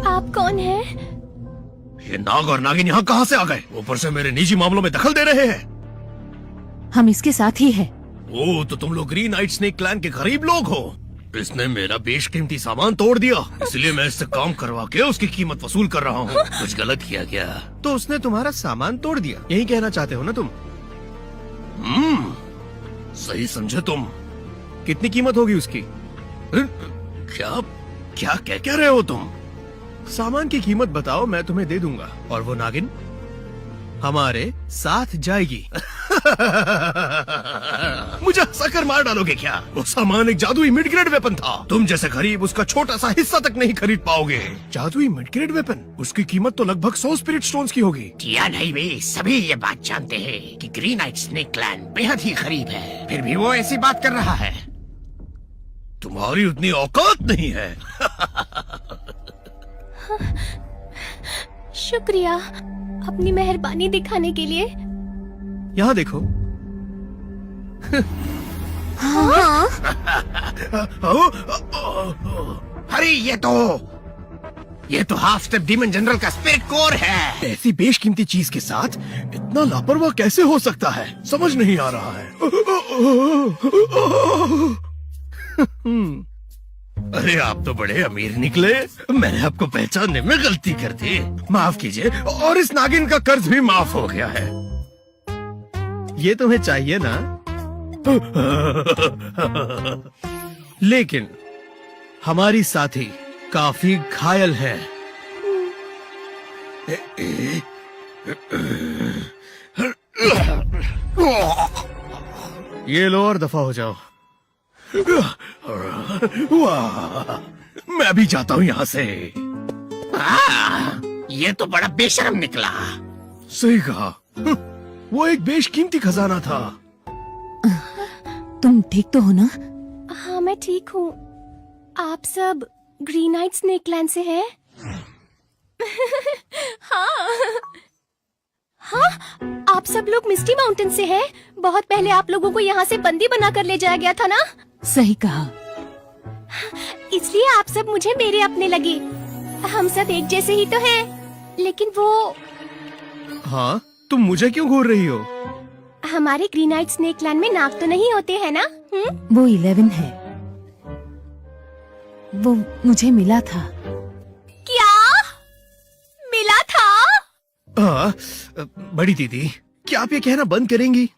आप कौन हैं? ये नाग और नागिन यहाँ कहाँ से आ गए? ऊपर से मेरे निजी मामलों में दखल दे रहे हैं। हम इसके साथ ही हैं। ओ, तो तुम लोग ग्रीन नाइट स्नेक क्लैन के गरीब लोग हो। इसने मेरा बेशकीमती सामान तोड़ दिया, इसलिए मैं इससे काम करवा के उसकी कीमत वसूल कर रहा हूँ। कुछ गलत किया क्या? तो उसने तुम्हारा सामान तोड़ दिया, यही कहना चाहते हो ना तुम? सही समझे तुम। कितनी कीमत होगी उसकी? क्या क्या कह क्या रहे हो तुम? सामान की कीमत बताओ, मैं तुम्हें दे दूंगा। और वो नागिन हमारे साथ जाएगी। मुझे हंसा कर मार डालोगे क्या? वो सामान एक जादुई मिड ग्रेड वेपन था। तुम जैसे गरीब उसका छोटा सा हिस्सा तक नहीं खरीद पाओगे। जादुई मिड ग्रेड वेपन? उसकी कीमत तो लगभग 100 स्पिरिट स्टोन्स की होगी। किया नहीं वे सभी ये बात जानते हैं कि ग्रीन नाइट स्नेक क्लैन बेहद ही गरीब है, फिर भी वो ऐसी बात कर रहा है। तुम्हारी उतनी औकात नहीं है। शुक्रिया अपनी मेहरबानी दिखाने के लिए। यहाँ देखो। अरे ये तो हाफ स्टेप डीमन जनरल का स्पिरिट कोर है। ऐसी बेशकीमती चीज के साथ इतना लापरवाह कैसे हो सकता है, समझ नहीं आ रहा है। अरे आप तो बड़े अमीर निकले। मैंने आपको पहचानने में गलती कर दी, माफ कीजिए। और इस नागिन का कर्ज भी माफ हो गया है। ये तुम्हें चाहिए ना? लेकिन हमारी साथी काफी घायल है। ये लो और दफा हो जाओ। वाह, मैं भी जाता हूँ यहाँ से। ये तो बड़ा बेशर्म निकला। सही कहा, वो एक बेशकीमती खजाना था। तुम ठीक तो हो ना? हाँ मैं ठीक हूँ। आप सब ग्रीन नाइट स्नेक क्लैन से हैं? हाँ, आप सब लोग मिस्टी माउंटेन से हैं? बहुत पहले आप लोगों को यहाँ से बंदी बना कर ले जाया गया था ना? सही कहा। इसलिए आप सब मुझे मेरे अपने लगे। हम सब एक जैसे ही तो हैं। लेकिन वो हाँ, तुम मुझे क्यों घूर रही हो? हमारे ग्रीन नाइट स्नेक क्लैन में नाग तो नहीं होते हैं ना? वो 11 है। वो मुझे मिला था। क्या मिला था? बड़ी दीदी, क्या आप ये कहना बंद करेंगी?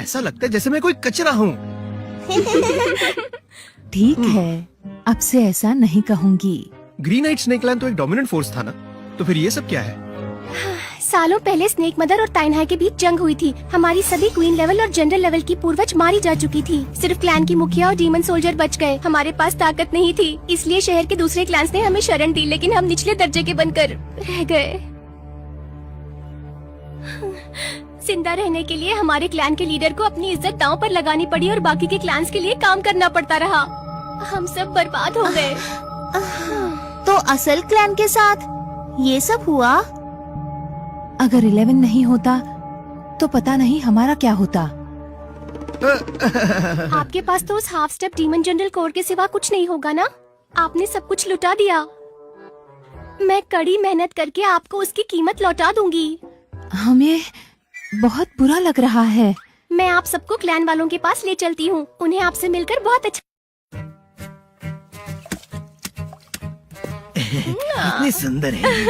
ऐसा लगता है जैसे मैं कोई कचरा हूँ। ठीक है, अब से ऐसा नहीं कहूँगी। ग्रीन नाइट स्नेक क्लैन तो एक डोमिनेंट फोर्स था ना, तो फिर ये सब क्या है? सालों पहले स्नेक मदर और ताइनहाई के बीच जंग हुई थी। हमारी सभी क्वीन लेवल और जनरल लेवल की पूर्वज मारी जा चुकी थी। सिर्फ क्लैन की मुखिया और डीमन सोल्जर बच गए। हमारे पास ताकत नहीं थी, इसलिए शहर के दूसरे क्लैंस ने हमें शरण दी, लेकिन हम निचले दर्जे के बनकर रह गए। जिंदा रहने के लिए हमारे क्लैन के लीडर को अपनी इज्जत दांव पर लगानी पड़ी और बाकी के क्लैंस के लिए काम करना पड़ता रहा। हम सब बर्बाद हो गए। तो असल क्लैन के साथ ये सब हुआ? अगर 11 नहीं होता तो पता नहीं हमारा क्या होता। आपके पास तो उस half step demon general core के सिवा कुछ नहीं होगा ना? आपने सब कुछ लुटा दिया। मैं कड़ी मेहनत करके आपको उसकी कीमत लौटा दूंगी। हमें बहुत बुरा लग रहा है। मैं आप सबको क्लैन वालों के पास ले चलती हूँ। उन्हें आपसे मिलकर बहुत अच्छा। कितनी सुंदर है।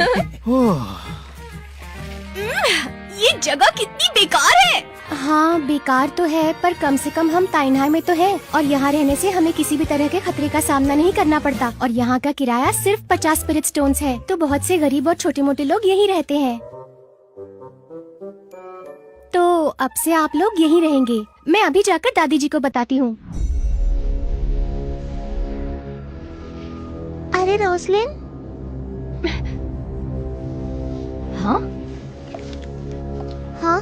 ये जगह कितनी बेकार है। हाँ बेकार तो है, पर कम से कम हम ताइनहाई में तो है और यहाँ रहने से हमें किसी भी तरह के खतरे का सामना नहीं करना पड़ता। और यहाँ का किराया सिर्फ 50 स्पिरिट स्टोन्स है, तो बहुत से गरीब और छोटे मोटे लोग यही रहते हैं। तो अब से आप लोग यहीं रहेंगे। मैं अभी जाकर दादी जी को बताती हूँ। अरे रोसलिन। हाँ हाँ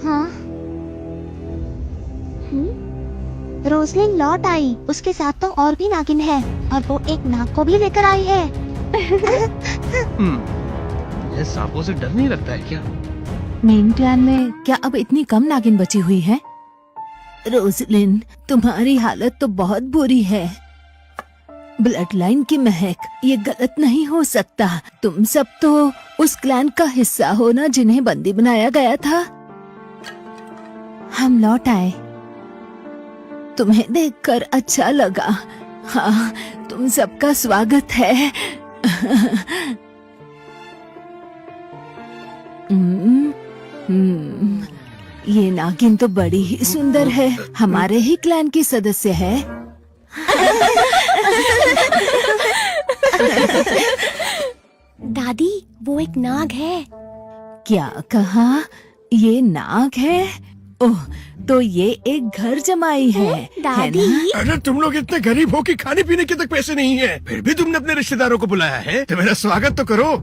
हाँ। रोसलिन लौट आई। उसके साथ तो और भी नागिन है और वो एक नाग को भी लेकर आई है। ये सांपों से डर नहीं लगता है क्या? मेन क्लैन में क्या अब इतनी कम नागिन बची हुई है? रोजलिन, तुम्हारी हालत तो बहुत बुरी है। ब्लड लाइन की महक, ये गलत नहीं हो सकता। तुम सब तो उस क्लैन का हिस्सा हो ना जिन्हें बंदी बनाया गया था। हम लौट आए, तुम्हें देखकर अच्छा लगा। हाँ, तुम सबका स्वागत है। ये नागिन तो बड़ी ही सुंदर है, हमारे ही क्लैन की सदस्य है। दादी, वो एक नाग है। क्या कहा? ये नाग है? ओह, तो ये एक घर जमाई है दादी, ना? अरे तुम लोग इतने गरीब हो कि खाने पीने के तक पैसे नहीं है, फिर भी तुमने अपने रिश्तेदारों को बुलाया है, तो मेरा स्वागत तो करो।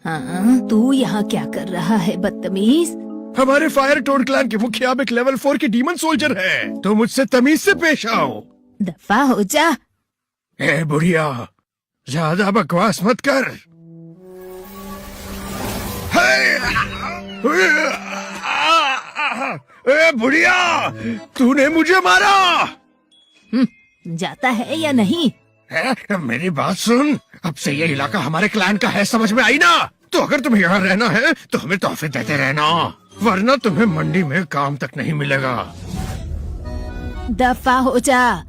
हाँ, तू यहाँ क्या कर रहा है बदतमीज? हमारे फायर टोड क्लैन के मुखिया अब एक लेवल 4 की डीमन सोल्जर है, तो मुझसे तमीज से पेश आओ। दफा हो जा। ए बुढ़िया, ज्यादा बकवास मत कर। ए बुढ़िया, तूने मुझे मारा। जाता है या नहीं? मेरी बात सुन, अब से ये इलाका हमारे क्लैन का है, समझ में आई ना? तो अगर तुम्हें यहाँ रहना है तो हमें तोहफे देते रहना, वरना तुम्हें मंडी में काम तक नहीं मिलेगा। दफा हो जा।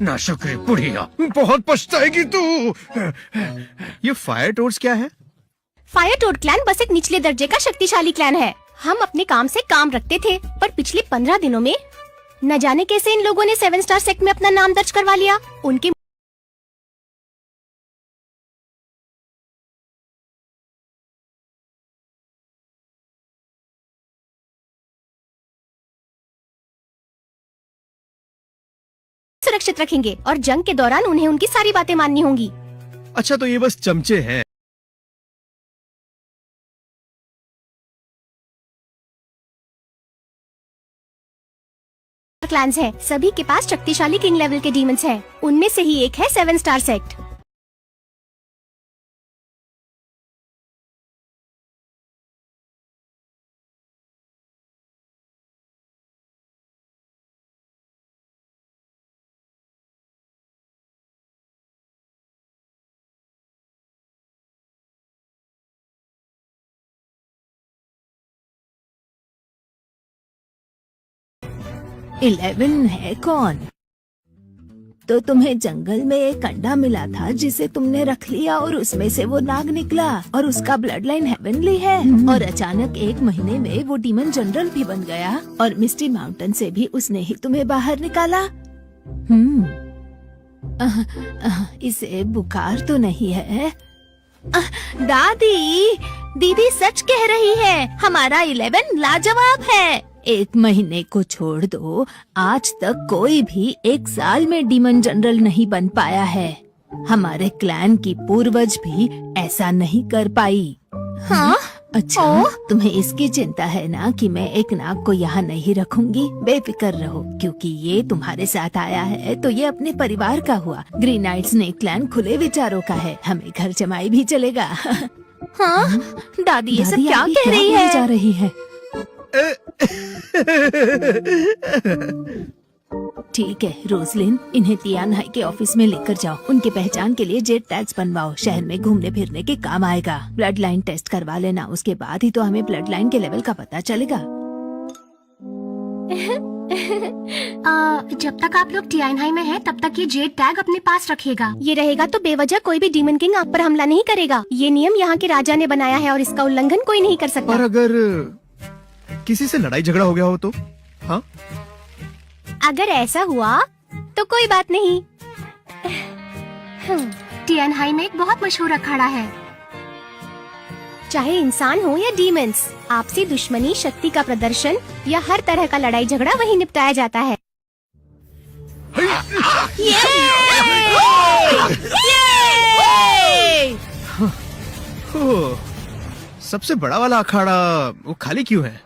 ना शुक्र बुढ़िया, बहुत पछताएगी तू। ये फायर टोड्स क्या है? फायर टोड क्लैन बस एक निचले दर्जे का शक्तिशाली क्लैन है। हम अपने काम से काम रखते थे, पर पिछले 15 दिनों में न जाने कैसे इन लोगों ने 7 स्टार सेक्ट में अपना नाम दर्ज करवा लिया। उनके सुरक्षित रखेंगे और जंग के दौरान उन्हें उनकी सारी बातें माननी होंगी। अच्छा, तो ये बस चमचे हैं। क्लैन्स हैं, सभी के पास शक्तिशाली किंग लेवल के डीमंस हैं। उनमें से ही एक है 7 स्टार सेक्ट। इलेवन है कौन? तो तुम्हें जंगल में एक अंडा मिला था जिसे तुमने रख लिया और उसमें से वो नाग निकला और उसका ब्लड लाइन हेवनली है। और अचानक 1 महीने में वो डीमन जनरल भी बन गया और मिस्टी माउंटेन से भी उसने ही तुम्हें बाहर निकाला। इसे बुखार तो नहीं है? दादी, दीदी सच कह रही है, हमारा 11 लाजवाब है। 1 महीने को छोड़ दो, आज तक कोई भी 1 साल में डीमन जनरल नहीं बन पाया है। हमारे क्लैन की पूर्वज भी ऐसा नहीं कर पाई। हाँ? अच्छा, तुम्हें इसकी चिंता है ना कि मैं एक नाग को यहाँ नहीं रखूंगी? बेफिक्र रहो, क्योंकि ये तुम्हारे साथ आया है तो ये अपने परिवार का हुआ। ग्रीन नाइट स्नेक क्लैन खुले विचारों का है, हमें घर जमाई भी चलेगा। हाँ? दादी ये सब क्या कह रही है? जा रही है। ठीक है रोजलिन, इन्हें तियानहाई के ऑफिस में लेकर जाओ। उनके पहचान के लिए जेट टैग्स बनवाओ, शहर में घूमने फिरने के काम आएगा। ब्लड लाइन टेस्ट करवा लेना, उसके बाद ही तो हमें ब्लड लाइन के लेवल का पता चलेगा। जब तक आप लोग तियानहाई में हैं, तब तक ये जेट टैग अपने पास रखिएगा। ये रहेगा तो बेवजह कोई भी डीमन किंग आप पर हमला नहीं करेगा। ये नियम यहाँ के राजा ने बनाया है और इसका उल्लंघन कोई नहीं कर सकता। और अगर किसी से लड़ाई झगड़ा हो गया हो तो? हाँ, अगर ऐसा हुआ तो कोई बात नहीं। तियानहाई में एक बहुत मशहूर अखाड़ा है। चाहे इंसान हो या डीमंस, आपसी दुश्मनी, शक्ति का प्रदर्शन या हर तरह का लड़ाई झगड़ा वहीं निपटाया जाता है। ओह, सबसे बड़ा वाला अखाड़ा वो खाली क्यों है?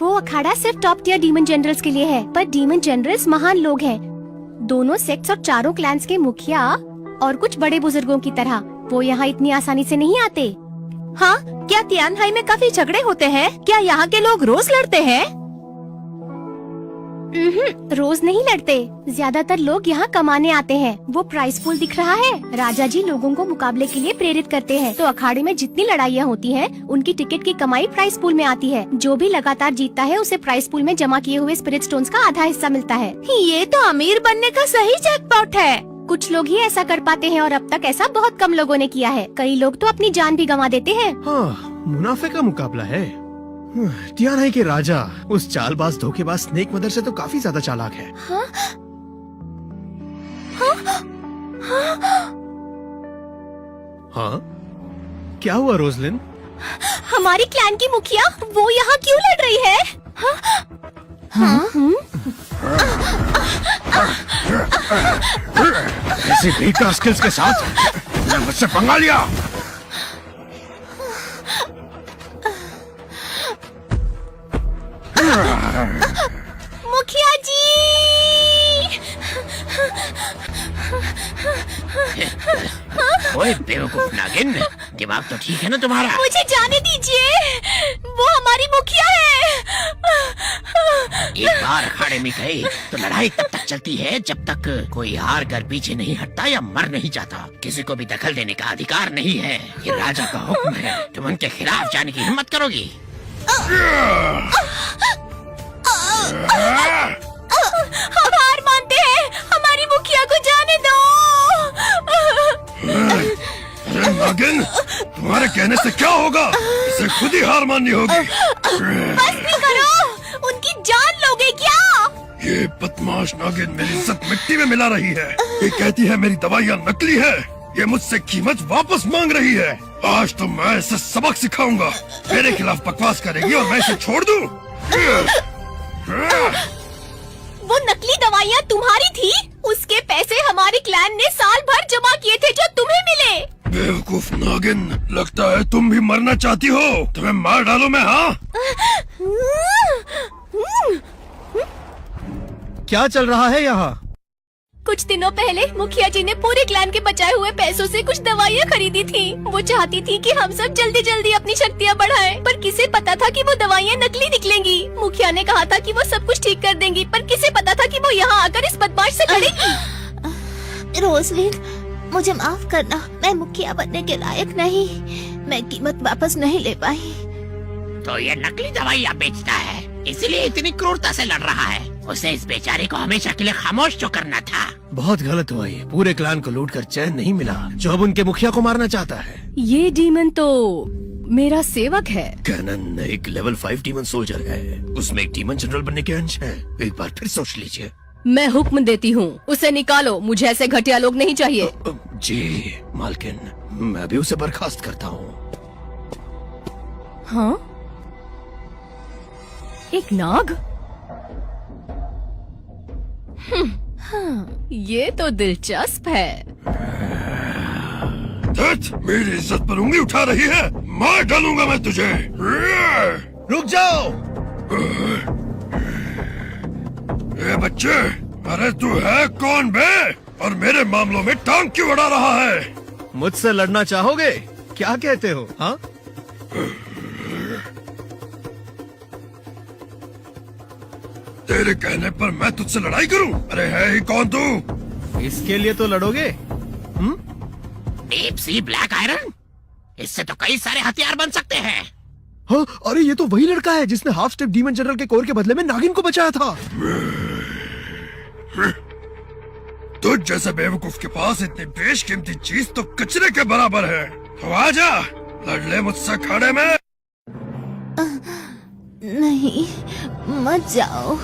वो अखाड़ा सिर्फ टॉप टियर डीमन जनरल्स के लिए है, पर डीमन जनरल्स महान लोग हैं। दोनों सेक्ट्स और चारों क्लैंस के मुखिया और कुछ बड़े बुजुर्गों की तरह वो यहाँ इतनी आसानी से नहीं आते। हाँ, क्या तियानहाई में काफी झगड़े होते हैं? क्या यहाँ के लोग रोज लड़ते हैं? रोज नहीं लड़ते। ज्यादातर लोग यहाँ कमाने आते हैं। वो प्राइस पूल दिख रहा है। राजा जी लोगों को मुकाबले के लिए प्रेरित करते हैं, तो अखाड़े में जितनी लड़ाइयाँ होती हैं, उनकी टिकट की कमाई प्राइस पूल में आती है। जो भी लगातार जीतता है उसे प्राइस पूल में जमा किए हुए स्पिरिट स्टोन्स का आधा हिस्सा मिलता है। ये तो अमीर बनने का सही जैकपॉट है। कुछ लोग ही ऐसा कर पाते हैं और अब तक ऐसा बहुत कम लोगों ने किया है। कई लोग तो अपनी जान भी गंवा देते हैं। हाँ, मुनाफे का मुकाबला है। तियानहाई के राजा उस चालबाज धोखेबाज स्नेक मदर से तो काफी ज्यादा चालाक है। हाँ, क्या हुआ रोजलिन? हमारी क्लैन की मुखिया वो यहाँ क्यों लड़ रही है? ऐसे बेकार स्किल्स के साथ मुझसे पंगा लिया। मुखिया जी! ओए बेवकूफ नागिन, दिमाग तो ठीक है ना तुम्हारा? मुझे जाने दीजिए, वो हमारी मुखिया है। एक बार अखाड़े में गए तो लड़ाई तब तक चलती है जब तक कोई हार कर पीछे नहीं हटता या मर नहीं जाता। किसी को भी दखल देने का अधिकार नहीं है। ये राजा का हुक्म है। तुम उनके खिलाफ जाने की हिम्मत करोगी? हम हार मानते हैं, हमारी मुखिया को जाने दो। अरे नागिन, तुम्हारे कहने से क्या होगा? इसे खुद ही हार माननी होगी। बस नहीं करो, उनकी जान लोगे क्या? ये बदमाश नागिन मेरी इज्जत मिट्टी में मिला रही है। ये कहती है मेरी दवाइयाँ नकली है। ये मुझसे कीमत वापस मांग रही है। आज तो मैं इसे सबक सिखाऊंगा। मेरे खिलाफ बकवास करेगी और मैं इसे छोड़ दूं। वो नकली दवाइयाँ तुम्हारी थी? उसके पैसे हमारी क्लैन ने साल भर जमा किए थे जो तुम्हें मिले। बेवकूफ नागिन, लगता है तुम भी मरना चाहती हो। तुम्हें मार डालो मैं, हाँ? क्या चल रहा है यहाँ? कुछ दिनों पहले मुखिया जी ने पूरे क्लैन के बचाए हुए पैसों से कुछ दवाइयाँ खरीदी थी। वो चाहती थी कि हम सब जल्दी जल्दी अपनी शक्तियाँ बढ़ाएं, पर किसे पता था कि वो दवाइयाँ नकली निकलेंगी। मुखिया ने कहा था कि वो सब कुछ ठीक कर देंगी, पर किसे पता था कि वो यहाँ आकर इस बदमाश से लड़ेगी। रोजलिन, मुझे माफ करना, मैं मुखिया बनने के लायक नहीं। मैं कीमत वापस नहीं ले पाई। तो ये नकली दवाइयाँ बेचता है, इसलिए इतनी क्रूरता से लड़ रहा है। उसे इस बेचारे को हमेशा के लिए खामोश जो करना था। बहुत गलत हुआ ये। पूरे क्लान को लूट कर चैन नहीं मिला, जो अब उनके मुखिया को मारना चाहता है। ये डीमन तो मेरा सेवक है। कैनन एक लेवल 5 डीमन सोल्जर है। उसमें एक डीमन जनरल बनने के अंश है। एक बार फिर सोच लीजिए। मैं हुक्म देती हूँ, उसे निकालो। मुझे ऐसे घटिया लोग नहीं चाहिए। जी मालकिन, मैं भी उसे बर्खास्त करता हूँ। हाँ? एक नाग? हाँ, ये तो दिलचस्प है। मेरी इज्जत पर उंगली उठा रही है, मार डालूंगा मैं तुझे। रुक जाओ। ए बच्चे, अरे तू है कौन बे? और मेरे मामलों में टांग क्यों अड़ा रहा है? मुझसे लड़ना चाहोगे? क्या कहते हो? हाँ, तेरे कहने पर मैं तुझसे लड़ाई करूं? अरे है ही कौन तू? इसके लिए तो लड़ोगे। डीप सी ब्लैक आयरन, इससे तो कई सारे हथियार बन सकते हैं। हाँ, अरे ये तो वही लड़का है जिसने हाफ स्टेप डीमन जनरल के कोर के बदले में नागिन को बचाया था। तुझ जैसे बेवकूफ के पास इतनी बेशकीमती चीज तो कचरे के बराबर है। तो आजा, लड़ ले मुझसे अखाड़े में। नहीं, मत जाओ।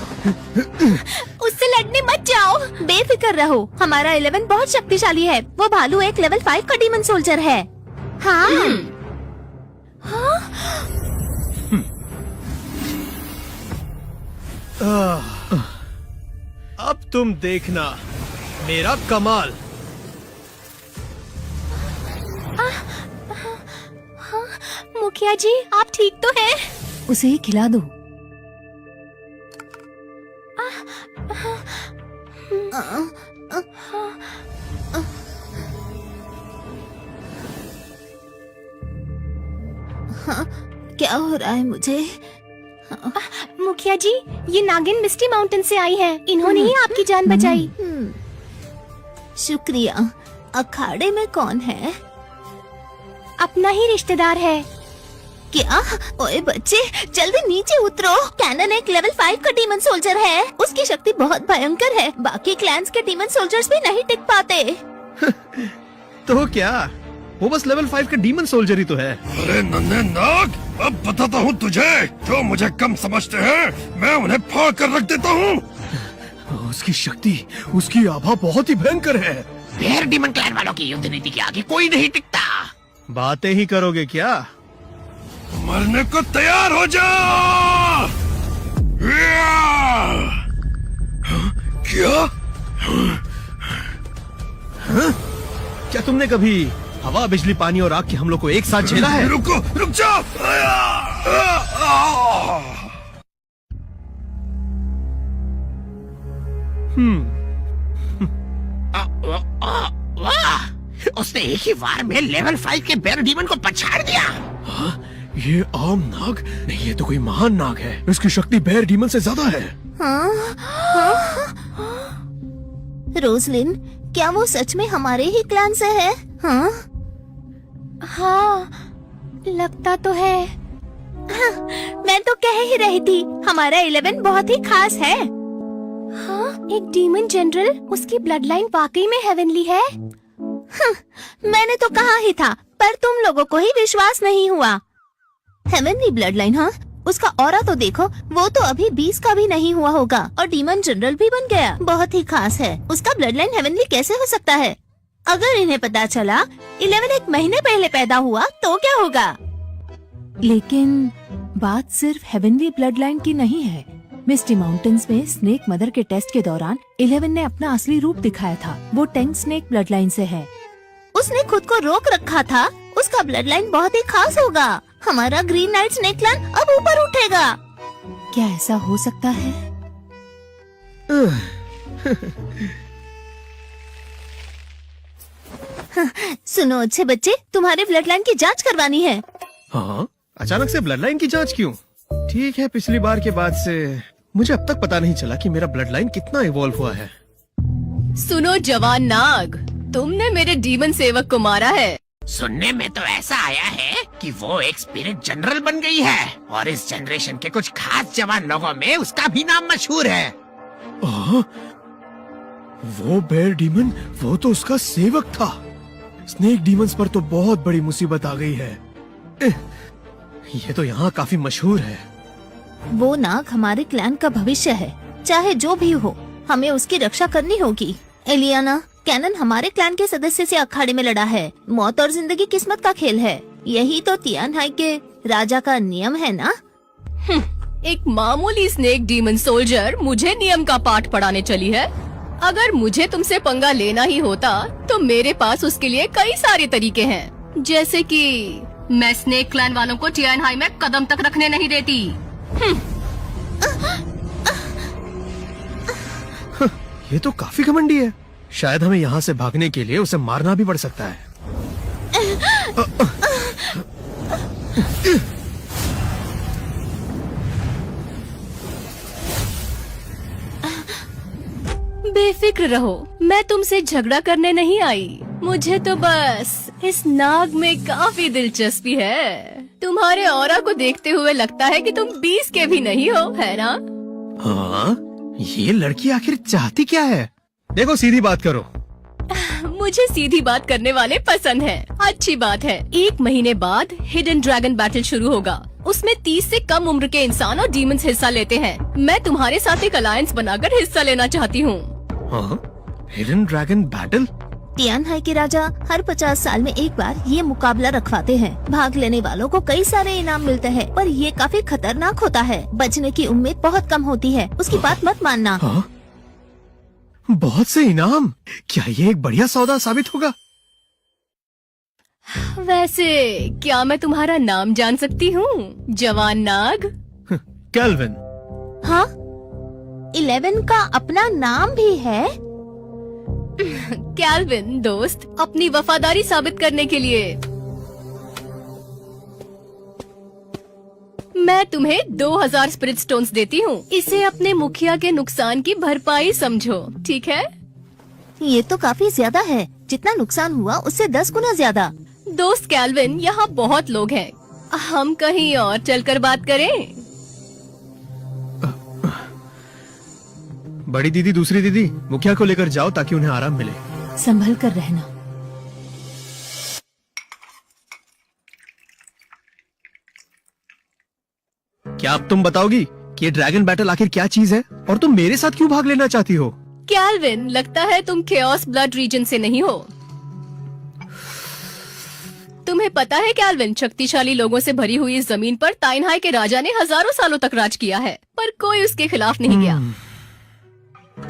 उससे लड़ने मत जाओ। बेफिक्र रहो, हमारा 11 बहुत शक्तिशाली है। वो भालू एक लेवल 5 का डीमन सोल्जर है। हाँ। अब तुम देखना मेरा कमाल। मुखिया जी, आप ठीक तो हैं? उसे ही खिला दो। क्या हो रहा है मुझे? मुखिया जी, ये नागिन मिस्टी माउंटेन से आई है। इन्होंने ही आपकी जान बचाई। शुक्रिया। अखाड़े में कौन है? अपना ही रिश्तेदार है। क्या? ओए बच्चे, जल्दी नीचे उतरो। कैनन एक लेवल 5 का डीमन सोल्जर है। उसकी शक्ति बहुत भयंकर है। बाकी क्लैंस के डीमन सोल्जर्स भी नहीं टिक पाते। तो क्या, वो बस लेवल 5 का डीमन सोल्जर ही तो है। अरे नन्हे नाग, अब बताता हूँ तुझे। जो मुझे कम समझते हैं, मैं उन्हें फाड़ कर रख देता हूँ। उसकी शक्ति, उसकी आभा बहुत ही भयंकर है। बेयर डीमन क्लैन वालों की युद्ध नीति के आगे कोई नहीं टिकता। बातें ही करोगे क्या? मरने को तैयार हो जा। क्या? क्या तुमने कभी हवा, बिजली, पानी और आग के हमलों को एक साथ झेला है? रुको, रुक जाओ। वाह, उसने एक ही वार में लेवल 5 के बेयर डीमन को पछाड़ दिया। ये आम नाग नहीं, ये तो कोई महान नाग है। इसकी शक्ति बेयर डीमन से ज्यादा है। रोजलिन, क्या वो सच में हमारे ही क्लैन से है? हाँ? हाँ, लगता तो है। मैं तो कह ही रही थी, हमारा 11 बहुत ही खास है। हाँ, एक डीमन जनरल, उसकी ब्लड लाइन वाकई में हेवनली है। मैंने तो कहा ही था, पर तुम लोगों को ही विश्वास नहीं हुआ। हेवनली ब्लड लाइन, हाँ? उसका ऑरा तो देखो, वो तो अभी 20 का भी नहीं हुआ होगा और डीमन जनरल भी बन गया। बहुत ही खास है। उसका ब्लड लाइन हेवनली कैसे हो सकता है? अगर इन्हें पता चला 11 एक महीने पहले पैदा हुआ तो क्या होगा? लेकिन बात सिर्फ हेवनली ब्लड लाइन की नहीं है। मिस्टी माउंटेन्स में स्नेक मदर के टेस्ट के दौरान 11 ने अपना असली रूप दिखाया था। वो टैंक स्नेक ब्लड लाइन से है। उसने खुद को रोक रखा था। उसका ब्लड लाइन बहुत ही खास होगा। हमारा ग्रीन नाइट स्नेक क्लैन अब ऊपर उठेगा। क्या ऐसा हो सकता है? सुनो अच्छे बच्चे, तुम्हारे ब्लड लाइन की जांच करवानी है। हाँ, अचानक से ब्लड लाइन की जांच क्यों? ठीक है, पिछली बार के बाद से मुझे अब तक पता नहीं चला कि मेरा ब्लड लाइन कितना इवॉल्व हुआ है। सुनो जवान नाग, तुमने मेरे डीमन सेवक को मारा है। सुनने में तो ऐसा आया है कि वो एक स्पिरिट जनरल बन गई है और इस जनरेशन के कुछ खास जवान लोगों में उसका भी नाम मशहूर है। वो बेयर डीमन, वो तो उसका सेवक था। स्नेक डीमंस पर तो बहुत बड़ी मुसीबत आ गई है। ये तो यहाँ काफी मशहूर है। वो नाग हमारे क्लैन का भविष्य है। चाहे जो भी हो, हमें उसकी रक्षा करनी होगी। एलियाना, कैनन हमारे क्लैन के सदस्य से अखाड़े में लड़ा है। मौत और जिंदगी किस्मत का खेल है। यही तो तियानहाई के राजा का नियम है ना? एक मामूली स्नेक डीमन सोल्जर मुझे नियम का पाठ पढ़ाने चली है। अगर मुझे तुमसे पंगा लेना ही होता तो मेरे पास उसके लिए कई सारे तरीके हैं। जैसे कि मैं स्नेक क्लैन वालों को तियानहाई में कदम तक रखने नहीं देती। ये तो काफी घमंडी है। शायद हमें यहाँ से भागने के लिए उसे मारना भी पड़ सकता है। बेफिक्र रहो, मैं तुमसे झगड़ा करने नहीं आई। मुझे तो बस इस नाग में काफी दिलचस्पी है। तुम्हारे ऑरा को देखते हुए लगता है कि तुम 20 के भी नहीं हो, है ना? हाँ, ये लड़की आखिर चाहती क्या है? देखो, सीधी बात करो। मुझे सीधी बात करने वाले पसंद हैं। अच्छी बात है, 1 महीने बाद हिडन ड्रैगन बैटल शुरू होगा। उसमें 30 से कम उम्र के इंसान और डीमंस हिस्सा लेते हैं। मैं तुम्हारे साथ एक अलायंस बनाकर हिस्सा लेना चाहती हूँ। हाँ, हिडन ड्रैगन बैटल? तियानहाई के राजा हर 50 साल में एक बार ये मुकाबला रखवाते हैं। भाग लेने वालों को कई सारे इनाम मिलते हैं, पर ये काफी खतरनाक होता है। बचने की उम्मीद बहुत कम होती है। उसकी बात मत मानना। हाँ? बहुत से इनाम? क्या ये एक बढ़िया सौदा साबित होगा? वैसे क्या मैं तुम्हारा नाम जान सकती हूँ, जवान नाग? कैल्विन। हाँ, 11 का अपना नाम भी है। कैल्विन दोस्त, अपनी वफादारी साबित करने के लिए मैं तुम्हें 2000 स्पिरिट स्टोन्स देती हूँ। इसे अपने मुखिया के नुकसान की भरपाई समझो, ठीक है? ये तो काफी ज्यादा है। जितना नुकसान हुआ उससे 10 गुना ज्यादा। दोस्त कैल्विन, यहाँ बहुत लोग हैं। हम कहीं और चलकर बात करें। बड़ी दीदी, दूसरी दीदी, मुखिया को लेकर जाओ ताकि उन्हें आराम मिले। संभल कर रहना। क्या अब तुम बताओगी कि ये ड्रैगन बैटल आखिर क्या चीज है और तुम मेरे साथ क्यों भाग लेना चाहती हो? कैल्विन, लगता है तुम केओस ब्लड रीजन से नहीं हो। तुम्हें पता है कैल्विन, शक्तिशाली लोगों से भरी हुई इस जमीन पर ताइनहाई के राजा ने हजारों सालों तक राज किया है, पर कोई उसके खिलाफ नहीं गया।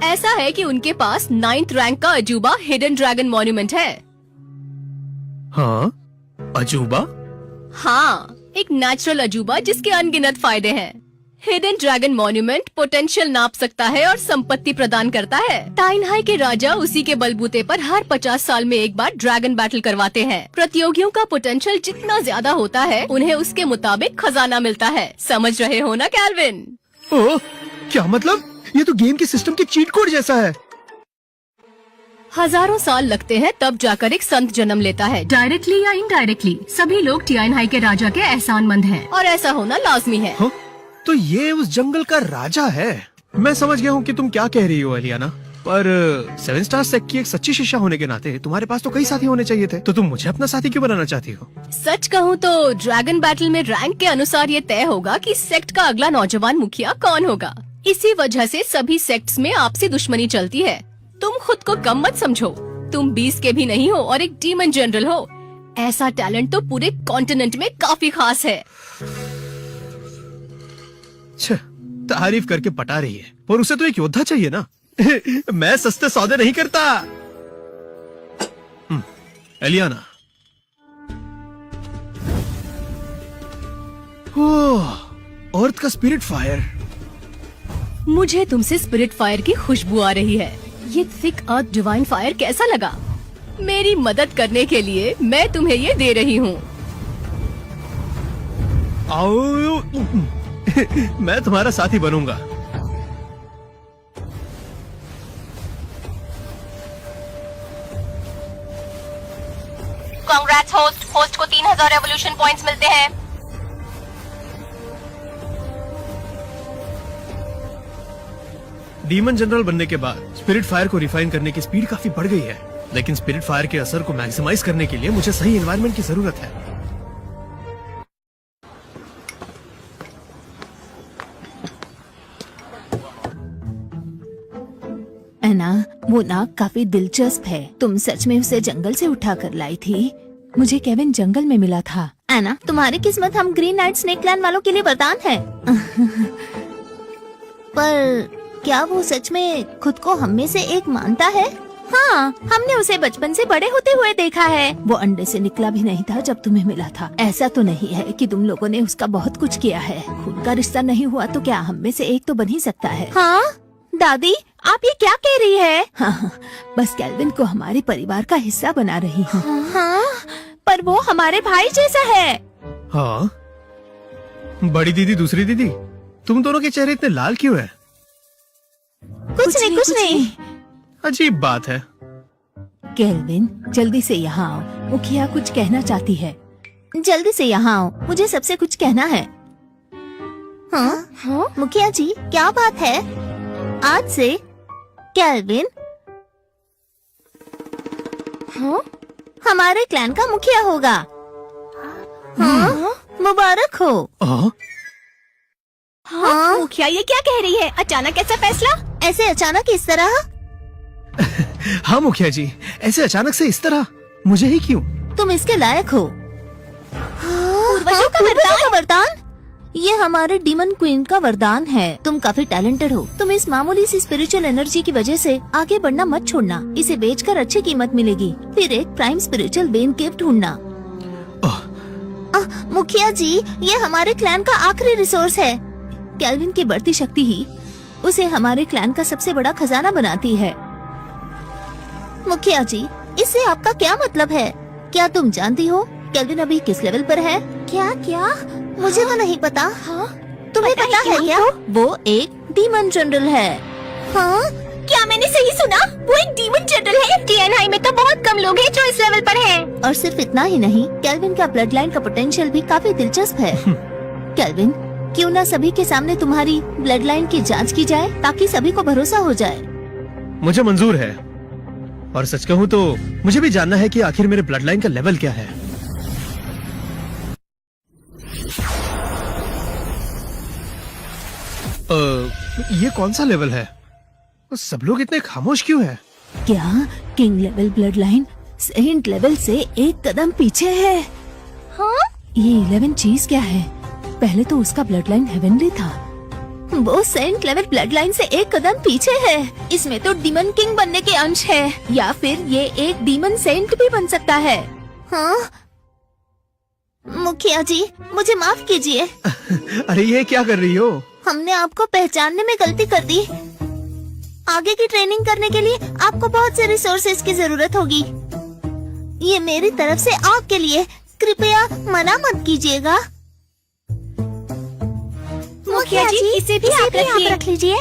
ऐसा है कि उनके पास 9th रैंक का अजूबा हिडन ड्रैगन मॉन्यूमेंट है। हाँ, अजूबा? हाँ, एक नेचुरल अजूबा जिसके अनगिनत फायदे हैं। हिडन ड्रैगन मॉन्यूमेंट पोटेंशियल नाप सकता है और संपत्ति प्रदान करता है। ताइनहाई के राजा उसी के बलबूते पर हर 50 साल में एक बार ड्रैगन बैटल करवाते हैं। प्रतियोगियों का पोटेंशियल जितना ज्यादा होता है, उन्हें उसके मुताबिक खजाना मिलता है। समझ रहे हो ना कैल्विन? ओह, क्या मतलब? ये तो गेम के सिस्टम के चीट कोड जैसा है। हजारों साल लगते हैं तब जाकर एक संत जन्म लेता है। डायरेक्टली या इनडायरेक्टली सभी लोग ताइनहाई के राजा के एहसानमंद हैं और ऐसा होना लाजमी है। हाँ? तो ये उस जंगल का राजा है। मैं समझ गया हूँ कि तुम क्या कह रही हो एलियाना, पर 7 स्टार सेक्ट की एक सच्ची शिष्या होने के नाते तुम्हारे पास तो कई साथी होने चाहिए थे, तो तुम मुझे अपना साथी क्यों बनाना चाहती हो? सच कहूँ तो ड्रैगन बैटल में रैंक के अनुसार ये तय होगा कि सेक्ट का अगला नौजवान मुखिया कौन होगा। इसी वजह से सभी सेक्ट्स में आपसी दुश्मनी चलती है। तुम खुद को कम मत समझो। तुम 20 के भी नहीं हो और एक डीमन जनरल हो। ऐसा टैलेंट तो पूरे कॉन्टिनेंट में काफी खास है। तारीफ करके पटा रही है, पर उसे तो एक योद्धा चाहिए ना। मैं सस्ते सौदे नहीं करता। एलियाना, अर्थ का स्पिरिट फायर। मुझे तुमसे स्पिरिट फायर की खुशबू आ रही है। ये थिक अर्थ डिवाइन फायर कैसा लगा? मेरी मदद करने के लिए मैं तुम्हें ये दे रही हूँ। मैं तुम्हारा साथी बनूंगा। Congrats host. होस्ट को 3000 रेवोल्यूशन पॉइंट्स मिलते हैं। डीमन जनरल बनने के बाद स्पिरिट फायर को रिफाइन करने की स्पीड काफी बढ़ गई है, लेकिन स्पिरिट फायर के असर को मैक्सिमाइज करने के लिए मुझे सही एनवायरनमेंट की जरूरत है। एना, वो नाग काफी दिलचस्प है। तुम सच में उसे जंगल से उठा कर लाई थी? मुझे केविन जंगल में मिला था। एना, तुम्हारी किस्मत हम ग्रीन नाइट स्नेक क्लैन वालों के लिए वरदान है। पर क्या वो सच में खुद को हम में से एक मानता है? हाँ, हमने उसे बचपन से बड़े होते हुए देखा है। वो अंडे से निकला भी नहीं था जब तुम्हें मिला था। ऐसा तो नहीं है कि तुम लोगों ने उसका बहुत कुछ किया है। खून का रिश्ता नहीं हुआ तो क्या हम में से एक तो बन ही सकता है। हाँ दादी, आप ये क्या कह रही है? हाँ, बस कैल्विन को हमारे परिवार का हिस्सा बना रही हूँ। हाँ, पर वो हमारे भाई जैसा है। हाँ, बड़ी दीदी, दूसरी दीदी, तुम दोनों के चेहरे इतने लाल क्यों हैं? कुछ नहीं। अजीब बात है। कैल्विन, जल्दी से यहाँ आओ। मुखिया कुछ कहना चाहती है। जल्दी से यहाँ आओ, मुझे सबसे कुछ कहना है। हाँ, मुखिया जी, क्या बात है? आज से कैल्विन हमारे क्लैन का मुखिया होगा। हाँ, मुबारक हो। हाँ, मुखिया ये क्या कह रही है? अचानक ऐसा फैसला? ऐसे अचानक इस तरह? हाँ मुखिया जी, ऐसे अचानक से इस तरह मुझे ही क्यों? तुम इसके लायक हो। पूर्वजों का वरदान? ये हमारे डीमन क्वीन का वरदान है। तुम काफी टैलेंटेड हो। तुम इस मामूली सी स्पिरिचुअल एनर्जी की वजह से आगे बढ़ना मत छोड़ना। इसे बेचकर अच्छी कीमत मिलेगी। फिर एक प्राइम स्पिरिचुअल वेन केव ढूंढना। मुखिया जी, ये हमारे क्लैन का आखिरी रिसोर्स है। कैल्विन की बढ़ती शक्ति ही उसे हमारे क्लैन का सबसे बड़ा खजाना बनाती है। मुखिया जी, इससे आपका क्या मतलब है? क्या तुम जानती हो केल्विन अभी किस लेवल पर है? क्या क्या मुझे तो नहीं पता। हाँ तुम्हें पता है क्या? वो एक डीमन जनरल है। हाँ, क्या मैंने सही सुना? वो एक डीमन जनरल है। TNI में तो बहुत कम लोग हैं जो इस लेवल पर हैं। और सिर्फ इतना ही नहीं, केल्विन का ब्लड लाइन का पोटेंशियल भी काफी दिलचस्प है। केल्विन, क्यों ना सभी के सामने तुम्हारी ब्लड लाइन की जांच की जाए ताकि सभी को भरोसा हो जाए। मुझे मंजूर है, और सच कहूँ तो मुझे भी जानना है कि आखिर मेरे ब्लड लाइन का लेवल क्या है। ये कौन सा लेवल है? सब लोग इतने खामोश क्यों हैं? क्या king level blood line saint level से एक कदम पीछे है? हाँ ये 11 चीज क्या है? पहले तो उसका ब्लड लाइन हेवनली था, वो सेंट लेवल ब्लड लाइन से एक कदम पीछे है। इसमें तो डीमन किंग बनने के अंश है, या फिर ये एक डीमन सेंट भी बन सकता है। हाँ मुखिया जी, मुझे माफ कीजिए। अरे ये क्या कर रही हो? हमने आपको पहचानने में गलती कर दी। आगे की ट्रेनिंग करने के लिए आपको बहुत से रिसोर्सेज की जरूरत होगी। ये मेरी तरफ से आपके लिए, कृपया मना मत कीजिएगा। मुखिया जी, इसे भी आप रख लीजिए।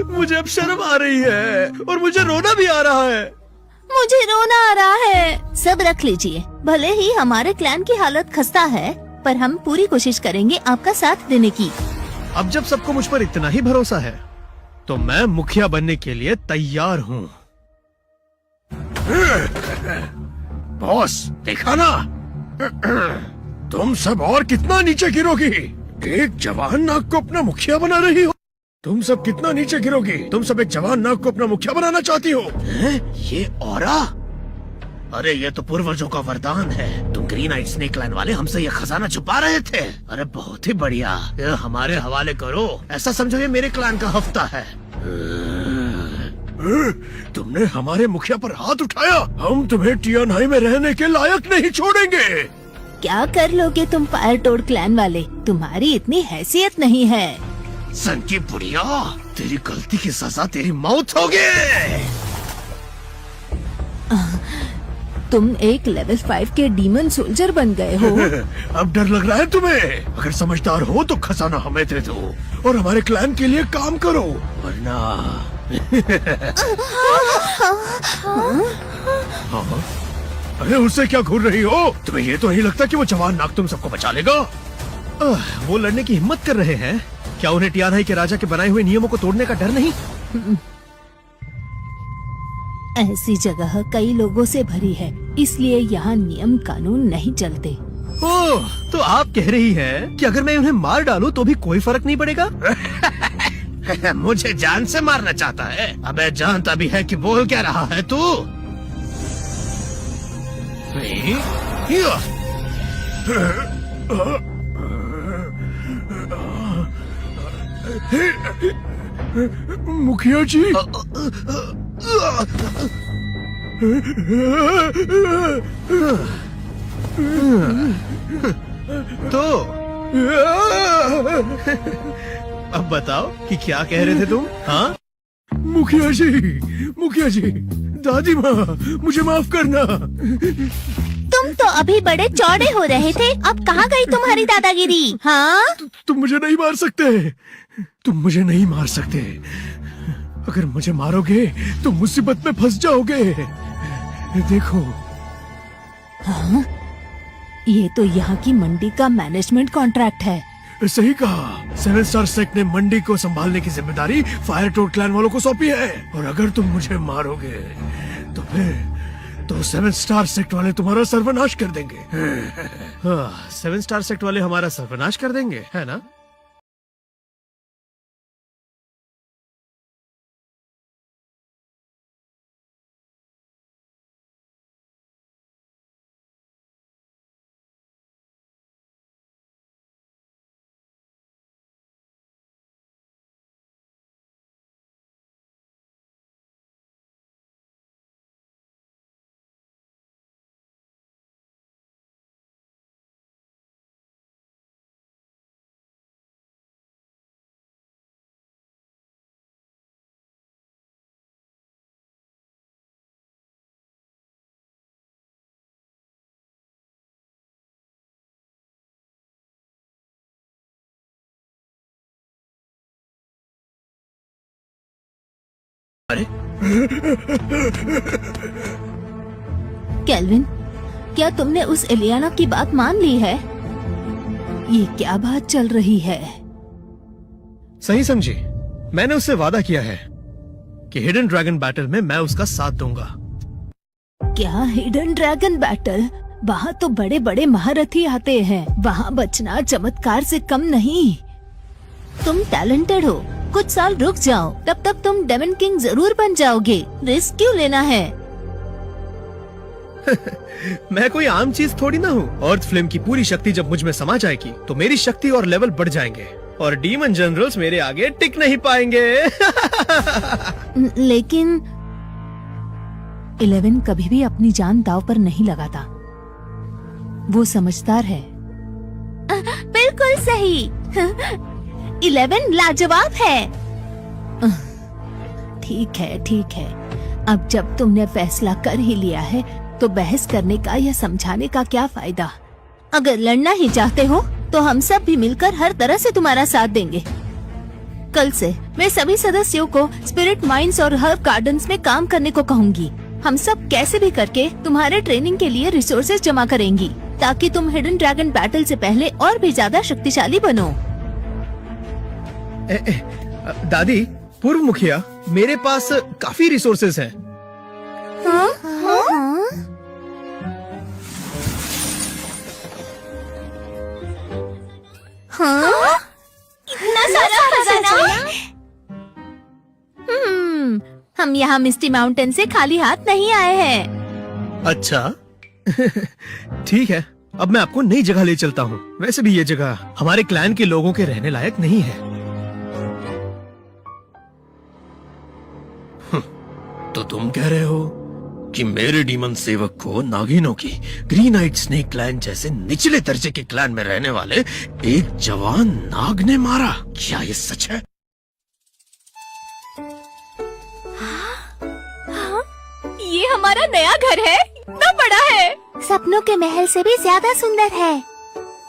मुझे अब शर्म आ रही है और मुझे रोना भी आ रहा है। मुझे रोना आ रहा है। सब रख लीजिए। भले ही हमारे क्लैन की हालत खस्ता है, पर हम पूरी कोशिश करेंगे आपका साथ देने की। अब जब सबको मुझ पर इतना ही भरोसा है, तो मैं मुखिया बनने के लिए तैयार हूँ। बॉस, देखा ना? तुम सब और कितना नीचे गिरोगी? एक जवान नाग को अपना मुखिया बना रही हो। तुम सब कितना नीचे गिरोगी? तुम सब एक जवान नाग को अपना मुखिया बनाना चाहती हो? ये ऑरा? अरे ये तो पूर्वजों का वरदान है। तुम ग्रीन आइट स्नेक क्लैन वाले हमसे ये खजाना छुपा रहे थे। अरे बहुत ही बढ़िया, ये हमारे हवाले करो। ऐसा समझो ये मेरे क्लैन का हफ्ता है। तुमने हमारे मुखिया पर हाथ उठाया। हम तुम्हें टियानाई में रहने के लायक नहीं छोड़ेंगे। क्या कर लोगे तुम फायर टोड क्लैन वाले? तुम्हारी इतनी हैसियत नहीं है। सन की बुढ़िया, तेरी गलती की सजा तेरी मौत होगी। तुम एक लेवल 5 के डीमन सोल्जर बन गए हो। अब डर लग रहा है तुम्हें? अगर समझदार हो तो खजाना हमें दे दो और हमारे क्लैन के लिए काम करो, वरना हाँ? अरे उससे क्या घूर रही हो? तुम्हें ये तो नहीं लगता कि वो जवान नाग तुम सबको बचा लेगा? वो लड़ने की हिम्मत कर रहे हैं। क्या उन्हें टियानाई के राजा के बनाए हुए नियमों को तोड़ने का डर नहीं? ऐसी जगह कई लोगों से भरी है, इसलिए यहाँ नियम कानून नहीं चलते। ओह, तो आप कह रही हैं कि अगर मैं उन्हें मार डालूं तो भी कोई फर्क नहीं पड़ेगा? मुझे जान से मारना चाहता है? अबे जानता भी है कि बोल क्या रहा है तू? मुखिया जी, तो अब बताओ कि क्या कह रहे थे तुम? हाँ? मुखिया जी, दादी माँ, मुझे माफ करना। तुम तो अभी बड़े चौड़े हो रहे थे, अब कहाँ गई तुम्हारी दादागिरी? हाँ, तुम मुझे नहीं मार सकते। तुम मुझे नहीं मार सकते। अगर मुझे मारोगे तो मुसीबत में फंस जाओगे। देखो, हाँ? ये तो यहाँ की मंडी का मैनेजमेंट कॉन्ट्रैक्ट है। सही कहा। 7 स्टार सेक्ट ने मंडी को संभालने की जिम्मेदारी फायर टोड क्लैन वालों को सौंपी है, और अगर तुम मुझे मारोगे तो फिर तो 7 स्टार सेक्ट वाले तुम्हारा सर्वनाश कर देंगे। 7 स्टार सेक्ट वाले हमारा सर्वनाश कर देंगे, है ना? अरे केल्विन, क्या तुमने उस एलियाना की बात मान ली है? ये क्या बात चल रही है? सही समझी। मैंने उससे वादा किया है कि हिडन ड्रैगन बैटल में मैं उसका साथ दूंगा। क्या हिडन ड्रैगन बैटल? वहाँ तो बड़े बड़े महारथी आते हैं। वहाँ बचना चमत्कार से कम नहीं। तुम टैलेंटेड हो, कुछ साल रुक जाओ, तब तक तुम डेमन किंग जरूर बन जाओगे। रिस्क क्यों लेना है? मैं कोई आम चीज थोड़ी ना हूँ। अर्थ फ्लेम की पूरी शक्ति जब मुझ में समा जाएगी तो मेरी शक्ति और लेवल बढ़ जाएंगे और डीमन जनरल्स मेरे आगे टिक नहीं पाएंगे। लेकिन 11 कभी भी अपनी जान दांव पर नहीं लगाता। वो समझदार है। बिल्कुल सही। 11 लाजवाब है। ठीक है, ठीक है। अब जब तुमने फैसला कर ही लिया है तो बहस करने का या समझाने का क्या फायदा? अगर लड़ना ही चाहते हो तो हम सब भी मिलकर हर तरह से तुम्हारा साथ देंगे। कल से मैं सभी सदस्यों को स्पिरिट माइंस और हर्ब गार्डन्स में काम करने को कहूँगी। हम सब कैसे भी करके तुम्हारे ट्रेनिंग के लिए रिसोर्सेज जमा करेंगी ताकि तुम हिडन ड्रैगन बैटल से पहले और भी ज्यादा शक्तिशाली बनो। दादी, पूर्व मुखिया, मेरे पास काफी रिसोर्सेज हैं। हाँ? हाँ? इतना सारा खजाना? हम यहाँ मिस्टी माउंटेन से खाली हाथ नहीं आए हैं। अच्छा ठीक है, अब मैं आपको नई जगह ले चलता हूँ। वैसे भी ये जगह हमारे क्लैन के लोगों के रहने लायक नहीं है। तो तुम कह रहे हो कि मेरे डीमन सेवक को नागिनों की ग्रीन आइट स्नेक क्लैन जैसे निचले दर्जे के क्लैन में रहने वाले एक जवान नाग ने मारा? क्या ये सच है? ये हमारा नया घर है, इतना बड़ा है। सपनों के महल से भी ज्यादा सुंदर है।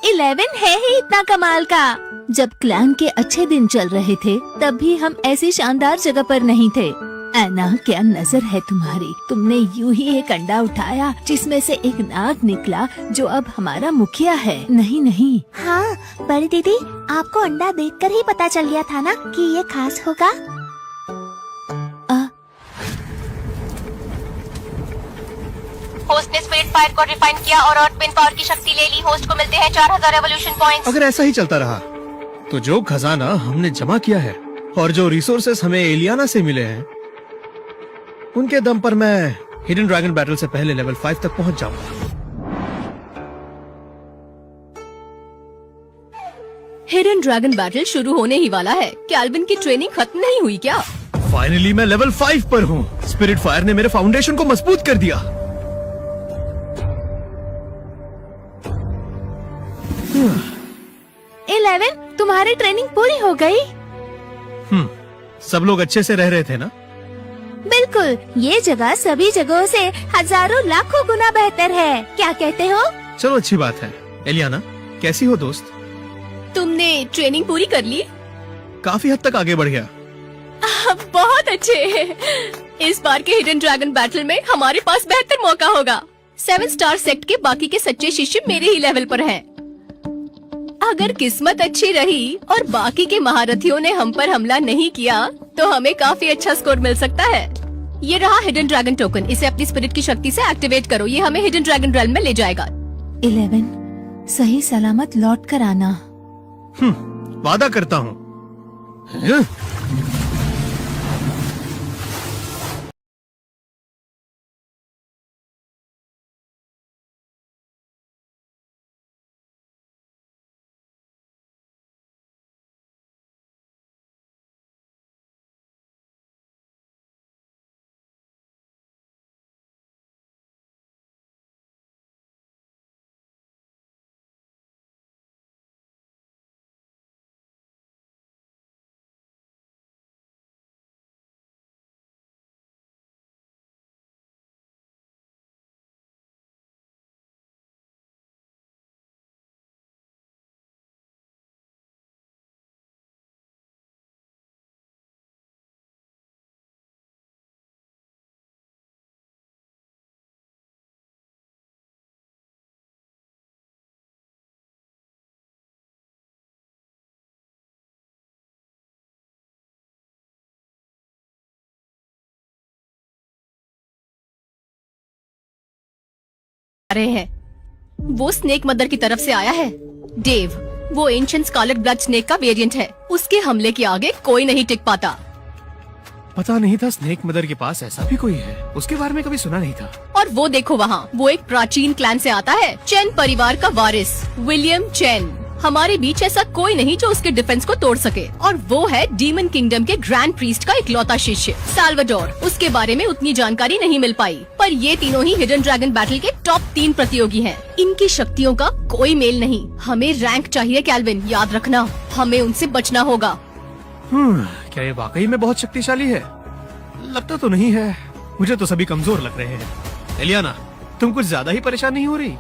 11 है ही इतना कमाल का। जब क्लैन के अच्छे दिन चल रहे थे तब भी हम ऐसी शानदार जगह पर नहीं थे। ऐना, क्या नजर है तुम्हारी? तुमने यूं ही एक अंडा उठाया जिसमें से एक नाग निकला जो अब हमारा मुखिया है। नहीं नहीं, हाँ बड़ी दीदी, आपको अंडा देखकर ही पता चल गया था ना कि ये खास होगा। होस्ट ने स्पिरिट फायर को रिफाइन किया और अर्थ विंड पावर की शक्ति ले ली। होस्ट को मिलते हैं 4000 रेवोल्यूशन पॉइंट्स। अगर ऐसा ही चलता रहा तो जो खजाना हमने जमा किया है और जो रिसोर्सेस हमें एलियाना से मिले हैं, उनके दम पर मैं हिडन ड्रैगन बैटल से पहले लेवल 5 तक पहुंच जाऊंगा। हिडन ड्रैगन बैटल शुरू होने ही वाला है। कैल्विन की ट्रेनिंग खत्म नहीं हुई क्या? फाइनली मैं लेवल 5 पर हूँ। स्पिरिट फायर ने मेरे फाउंडेशन को मजबूत कर दिया। 11, तुम्हारी ट्रेनिंग पूरी हो गई? सब लोग अच्छे से रह रहे थे ना? बिल्कुल, ये जगह सभी जगहों से हजारों लाखों गुना बेहतर है। क्या कहते हो? चलो अच्छी बात है। एलियाना, कैसी हो दोस्त? तुमने ट्रेनिंग पूरी कर ली? काफी हद तक आगे बढ़ गया। बहुत अच्छे। इस बार के हिडन ड्रैगन बैटल में हमारे पास बेहतर मौका होगा। 7 स्टार सेक्ट के बाकी के सच्चे शिष्य मेरे ही लेवल पर हैं। अगर किस्मत अच्छी रही और बाकी के महारथियों ने हम पर हमला नहीं किया तो हमें काफी अच्छा स्कोर मिल सकता है। ये रहा हिडन ड्रैगन टोकन। इसे अपनी स्पिरिट की शक्ति से एक्टिवेट करो। ये हमें हिडन ड्रैगन रेल्म में ले जाएगा। 11, सही सलामत लौट कर आना। वादा करता हूँ। रहे हैं। वो स्नेक मदर की तरफ से आया है। डेव, वो एंशिएंट स्कारलेट ब्लड स्नेक का वेरिएंट है। उसके हमले के आगे कोई नहीं टिक पाता। पता नहीं था स्नेक मदर के पास ऐसा भी कोई है, उसके बारे में कभी सुना नहीं था। और वो देखो वहाँ, वो एक प्राचीन क्लैन से आता है, चेन परिवार का वारिस विलियम चेन। हमारे बीच ऐसा कोई नहीं जो उसके डिफेंस को तोड़ सके। और वो है डीमन किंगडम के ग्रैंड प्रीस्ट का इकलौता शिष्य साल्वाडोर। उसके बारे में उतनी जानकारी नहीं मिल पाई, पर ये तीनों ही हिडन ड्रैगन बैटल के टॉप 3 प्रतियोगी हैं। इनकी शक्तियों का कोई मेल नहीं। हमें रैंक चाहिए कैल्विन, याद रखना, हमें उनसे बचना होगा। क्या ये वाकई में बहुत शक्तिशाली है? लगता तो नहीं है, मुझे तो सभी कमजोर लग रहे हैं। एलियाना, तुम कुछ ज्यादा ही परेशान नहीं हो रही?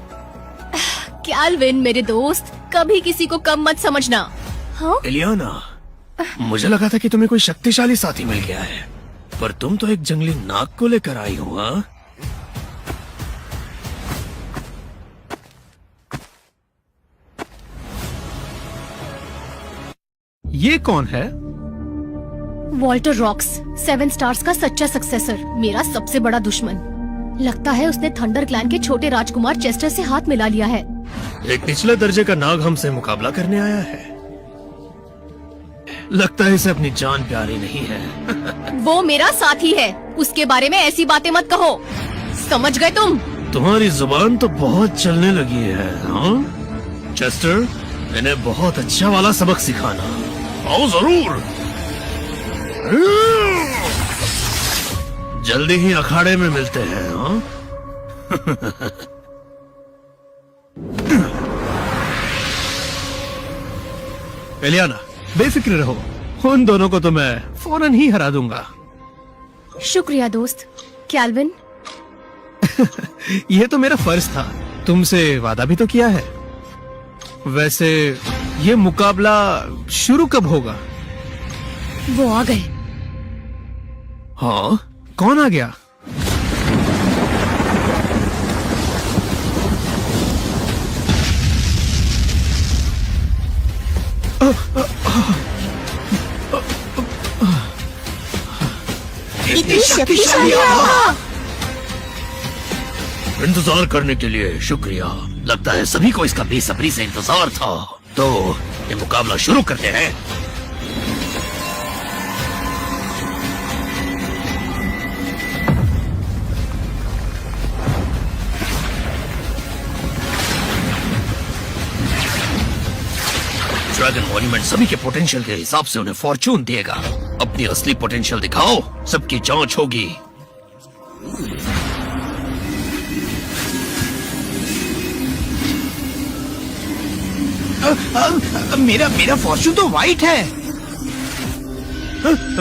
कैल्विन मेरे दोस्त, कभी किसी को कम मत समझना। हाँ? एलियाना, मुझे लगा था कि तुम्हें कोई शक्तिशाली साथी मिल गया है, पर तुम तो एक जंगली नाग को लेकर आई हो। हाँ? ये कौन है? वॉल्टर रॉक्स, 7 स्टार्स का सच्चा सक्सेसर, मेरा सबसे बड़ा दुश्मन। लगता है उसने थंडर क्लैन के छोटे राजकुमार चेस्टर से हाथ मिला लिया है। एक निचले दर्जे का नाग हमसे मुकाबला करने आया है। लगता है इसे अपनी जान प्यारी नहीं है। वो मेरा साथी है, उसके बारे में ऐसी बातें मत कहो। समझ गए तुम? तुम्हारी जुबान तो बहुत चलने लगी है। हाँ? चेस्टर, इन्हें बहुत अच्छा वाला सबक सिखाना। आओ जरूर। जल्दी ही अखाड़े में मिलते हैं। हाँ? एलियाना, बेफिक्र रहो, उन दोनों को तो मैं फौरन ही हरा दूंगा। शुक्रिया दोस्त। कैल्विन, यह तो मेरा फर्ज था, तुमसे वादा भी तो किया है। वैसे ये मुकाबला शुरू कब होगा? वो आ गए। हाँ? कौन आ गया? इतनी शक्तिशाली आभा। इंतजार करने के लिए शुक्रिया। लगता है सभी को इसका बेसब्री से इंतजार था। तो ये मुकाबला शुरू करते हैं। ड्रैगन मॉन्यूमेंट सभी के पोटेंशियल के हिसाब से उन्हें फॉर्चून देगा। अपनी असली पोटेंशियल दिखाओ, सबकी जांच होगी। मेरा फॉर्चून तो व्हाइट है।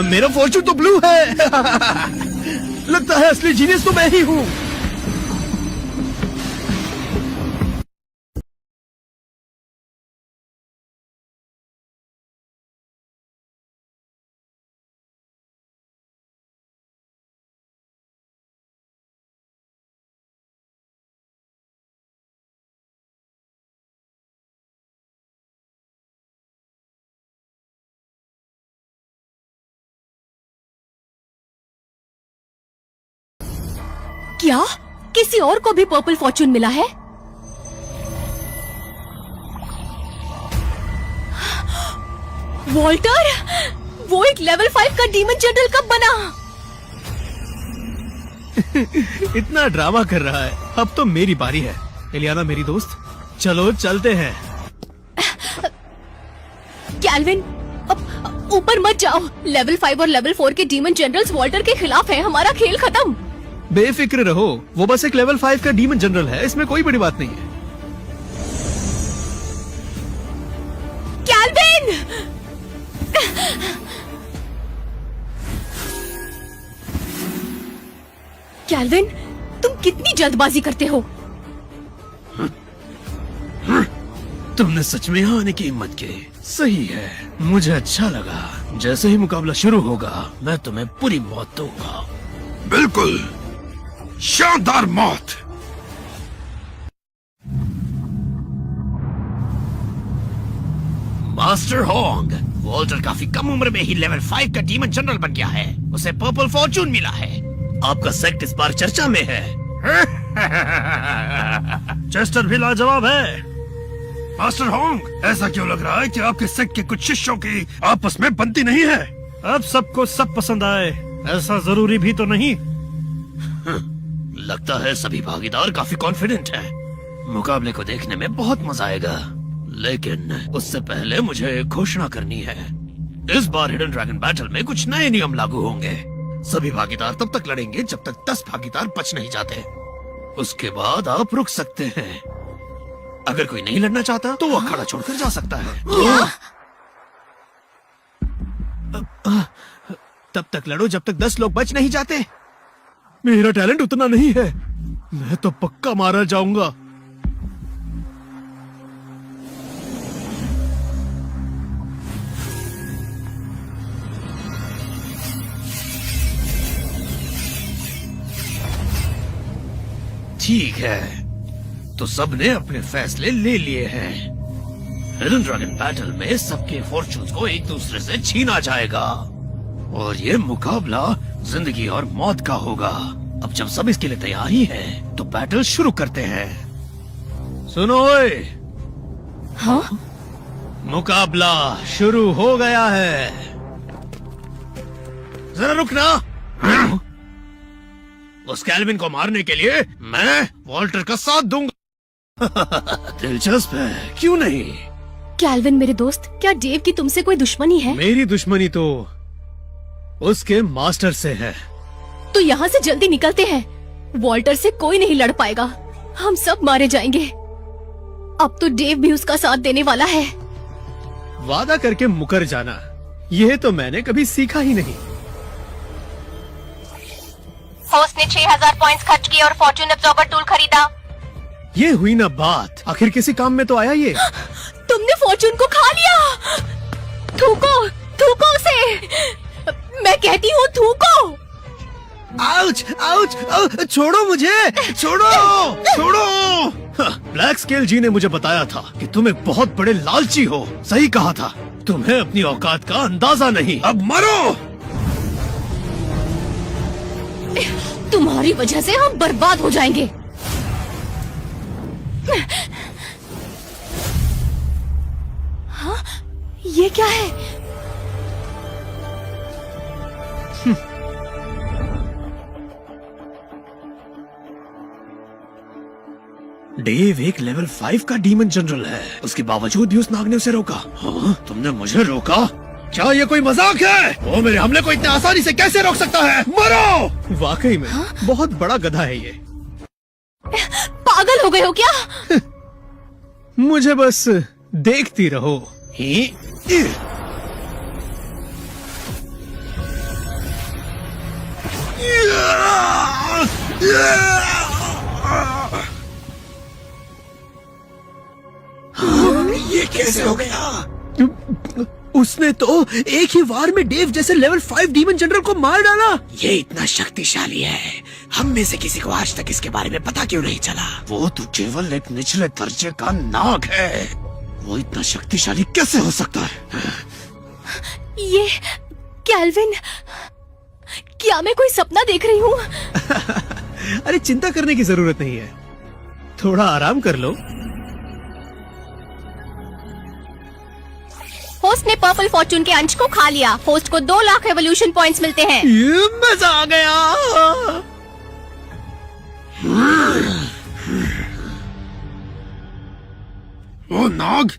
मेरा फॉर्चून तो ब्लू है। लगता है असली जीनियस तो मैं ही हूँ। क्या किसी और को भी पर्पल फॉर्चून मिला है? वॉल्टर, वो एक लेवल 5 का डीमन जनरल कब बना? इतना ड्रामा कर रहा है, अब तो मेरी बारी है। एलियाना मेरी दोस्त, चलो चलते हैं। कैल्विन, अब ऊपर मत जाओ। लेवल 5 और लेवल 4 के डीमन जनरल्स वॉल्टर के खिलाफ हैं। हमारा खेल खत्म। बेफिक्र रहो, वो बस एक लेवल 5 का डीमन जनरल है, इसमें कोई बड़ी बात नहीं है। कैल्विन! कैल्विन, तुम कितनी जल्दबाजी करते हो? तुमने सच में यहाँ आने की हिम्मत की। सही है, मुझे अच्छा लगा। जैसे ही मुकाबला शुरू होगा, मैं तुम्हें पूरी मौत दूंगा। बिल्कुल, शानदार मौत। मास्टर होंग, वॉल्टर काफी कम उम्र में ही लेवल 5 का डीमन जनरल बन गया है। उसे पर्पल फॉर्चून मिला है। आपका सेक्ट इस बार चर्चा में है। चेस्टर भी लाजवाब है। मास्टर होंग, ऐसा क्यों लग रहा है कि आपके सेक्ट के कुछ शिष्यों की आपस में बनती नहीं है? अब सबको सब पसंद आए ऐसा जरूरी भी तो नहीं। लगता है सभी भागीदार काफी कॉन्फिडेंट हैं। मुकाबले को देखने में बहुत मजा आएगा, लेकिन उससे पहले मुझे एक घोषणा करनी है। इस बार हिडन ड्रैगन बैटल में कुछ नए नियम लागू होंगे। सभी भागीदार तब तक लड़ेंगे जब तक 10 भागीदार बच नहीं जाते। उसके बाद आप रुक सकते हैं। अगर कोई नहीं लड़ना चाहता तो वो अखाड़ा छोड़कर जा सकता है। तब तक लड़ो जब तक 10 लोग बच नहीं जाते। मेरा टैलेंट उतना नहीं है, मैं तो पक्का मारा जाऊंगा। ठीक है, तो सबने अपने फैसले ले लिए हैं। हिडन ड्रैगन बैटल में सबके फॉर्चून्स को एक दूसरे से छीना जाएगा और ये मुकाबला जिंदगी और मौत का होगा। अब जब सब इसके लिए तैयार ही है तो बैटल शुरू करते हैं। सुनो ओए, हाँ? मुकाबला शुरू हो गया है। जरा रुकना। उस कैल्विन को मारने के लिए मैं वॉल्टर का साथ दूंगा। दिलचस्प है, क्यों नहीं? कैल्विन मेरे दोस्त, क्या डेव की तुमसे कोई दुश्मनी है? मेरी दुश्मनी तो उसके मास्टर से है। तो यहाँ से जल्दी निकलते हैं। वॉल्टर से कोई नहीं लड़ पाएगा, हम सब मारे जाएंगे। अब तो डेव भी उसका साथ देने वाला है। वादा करके मुकर जाना, यह तो मैंने कभी सीखा ही नहीं। होस्ट ने 6000 पॉइंट्स खर्च किए और फॉर्च्यून एब्जॉर्बर टूल खरीदा। ये हुई ना बात, आखिर किसी काम में तो आया ये। तुमने फॉर्च्यून को खा लिया। थूको, थूको उसे। मैं कहती हूँ थूको। आउच, आउच, आउच, छोड़ो मुझे, छोड़ो, छोड़ो। ब्लैक स्केल जी ने मुझे बताया था कि तुम एक बहुत बड़े लालची हो। सही कहा था, तुम्हें अपनी औकात का अंदाजा नहीं। अब मरो। तुम्हारी वजह से हम बर्बाद हो जाएंगे। हाँ? ये क्या है? डेव एक लेवल 5 का डीमन जनरल है, उसके बावजूद भी उस नाग ने उसे रोका। हाँ? तुमने मुझे रोका? क्या ये कोई मजाक है? वो मेरे हमले को इतने आसानी से कैसे रोक सकता है? मरो। वाकई में बहुत बड़ा गधा है ये। पागल हो गए हो क्या? मुझे बस देखती रहो। ये कैसे हो गया? उसने तो एक ही वार में डेव जैसे लेवल 5 डीमन जनरल को मार डाला। ये इतना शक्तिशाली है, हम में से किसी को आज तक इसके बारे में पता क्यों नहीं चला? वो तो केवल एक निचले दर्जे का नाग है, वो इतना शक्तिशाली कैसे हो सकता है? ये कैल्विन, क्या मैं कोई सपना देख रही हूँ? अरे चिंता करने की जरूरत नहीं है, थोड़ा आराम कर लो। होस्ट ने पर्पल फॉर्च्यून के अंश को खा लिया। होस्ट को 2 लाख एवोल्यूशन पॉइंट्स मिलते हैं। ये मजा आ गया। वो नाग,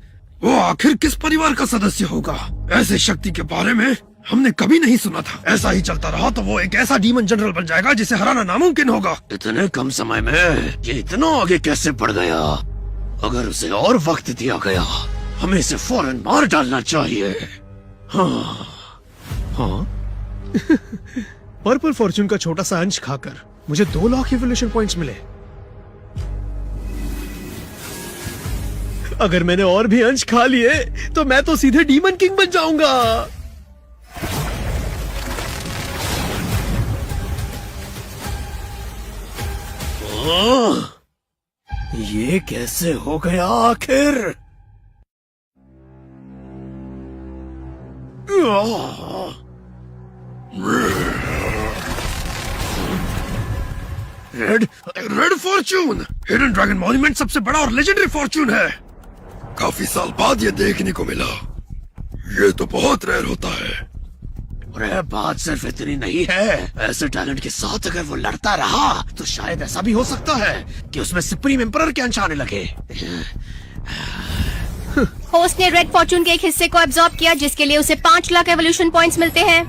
वो आखिर किस परिवार का सदस्य होगा? ऐसे शक्ति के बारे में हमने कभी नहीं सुना था। ऐसा ही चलता रहा तो वो एक ऐसा डीमन जनरल बन जाएगा जिसे हराना नामुमकिन होगा। इतने कम समय में ये इतना आगे कैसे बढ़ गया? अगर उसे और वक्त दिया गया, हमें इसे फौरन मार डालना चाहिए। हाँ, हाँ? पर्पल फॉर्च्यून का छोटा सा अंश खाकर मुझे 2 लाख एवोल्यूशन पॉइंट्स मिले। अगर मैंने और भी अंश खा लिए तो मैं तो सीधे डीमन किंग बन जाऊंगा। ये कैसे हो गया आखिर? Red Fortune. Hidden dragon monument सबसे बड़ा और लेजेंडरी फॉर्चून है। काफी साल बाद ये देखने को मिला। ये तो बहुत रेयर होता है। अरे बात सिर्फ इतनी नहीं है, ऐसे टैलेंट के साथ अगर वो लड़ता रहा तो शायद ऐसा भी हो सकता है कि उसमें सुप्रीम एम्परर के अंश आने लगे। होस्ट ने रेड फॉर्चून के एक हिस्से को एब्जॉर्ब किया, जिसके लिए उसे 5 लाख एवोल्यूशन पॉइंट्स मिलते हैं।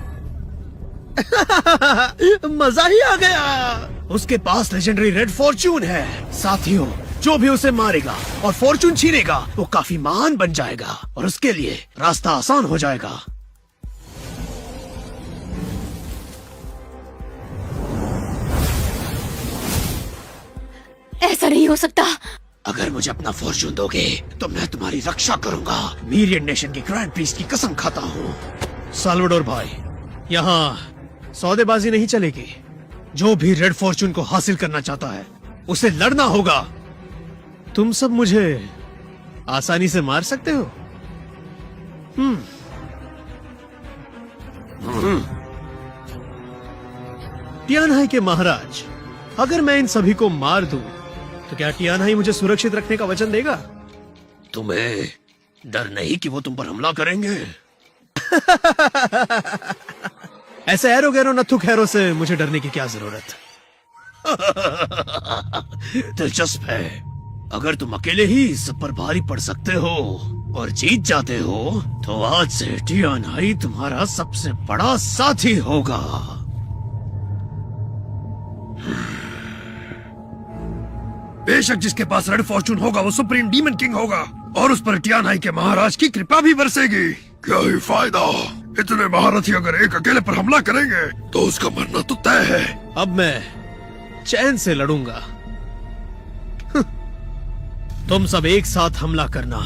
मजा ही आ गया। उसके पास लेजेंडरी रेड फॉर्चून है। साथियों, जो भी उसे मारेगा और फॉर्चून छीनेगा वो काफी महान बन जाएगा और उसके लिए रास्ता आसान हो जाएगा। ऐसा नहीं हो सकता। अगर मुझे अपना फॉर्चून दोगे तो मैं तुम्हारी रक्षा करूंगा। मीरियन नेशन की ग्रैंड प्रीस्ट की कसम खाता हूँ। साल्वाडोर भाई, यहाँ सौदेबाजी नहीं चलेगी। जो भी रेड फॉर्चून को हासिल करना चाहता है उसे लड़ना होगा। तुम सब मुझे आसानी से मार सकते हो। टियानहाई के महाराज, अगर मैं इन सभी को मार दूं तो क्या टियानहाई मुझे सुरक्षित रखने का वचन देगा? तुम्हें डर नहीं कि वो तुम पर हमला करेंगे? ऐसे एरो गैरो नथु खैरो से मुझे डरने की क्या जरूरत? दिलचस्प है। अगर तुम अकेले ही सब पर भारी पड़ सकते हो और जीत जाते हो तो आज से टियानहाई तुम्हारा सबसे बड़ा साथी होगा। बेशक जिसके पास रेड फॉर्चून होगा वो सुप्रीम डीमन किंग होगा और उस पर टियानहाई के महाराज की कृपा भी बरसेगी। क्या ही फायदा, इतने महारथी अगर एक अकेले पर हमला करेंगे तो उसका मरना तो तय है। अब मैं चैन से लड़ूंगा। तुम सब एक साथ हमला करना,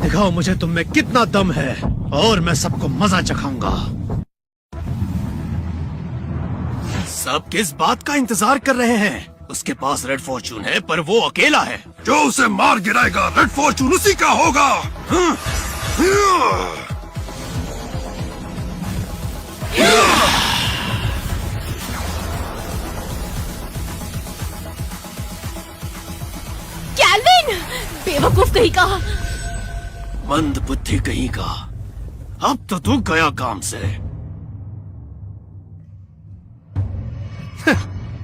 दिखाओ मुझे तुम में कितना दम है और मैं सबको मजा चखाऊंगा। सब किस बात का इंतजार कर रहे हैं? उसके पास रेड फॉर्चून है पर वो अकेला है। जो उसे मार गिराएगा रेड फॉर्चून उसी का होगा। कैल्विन, बेवकूफ कहीं का। मंद बुद्धि कहीं का। अब तो तू गया काम से।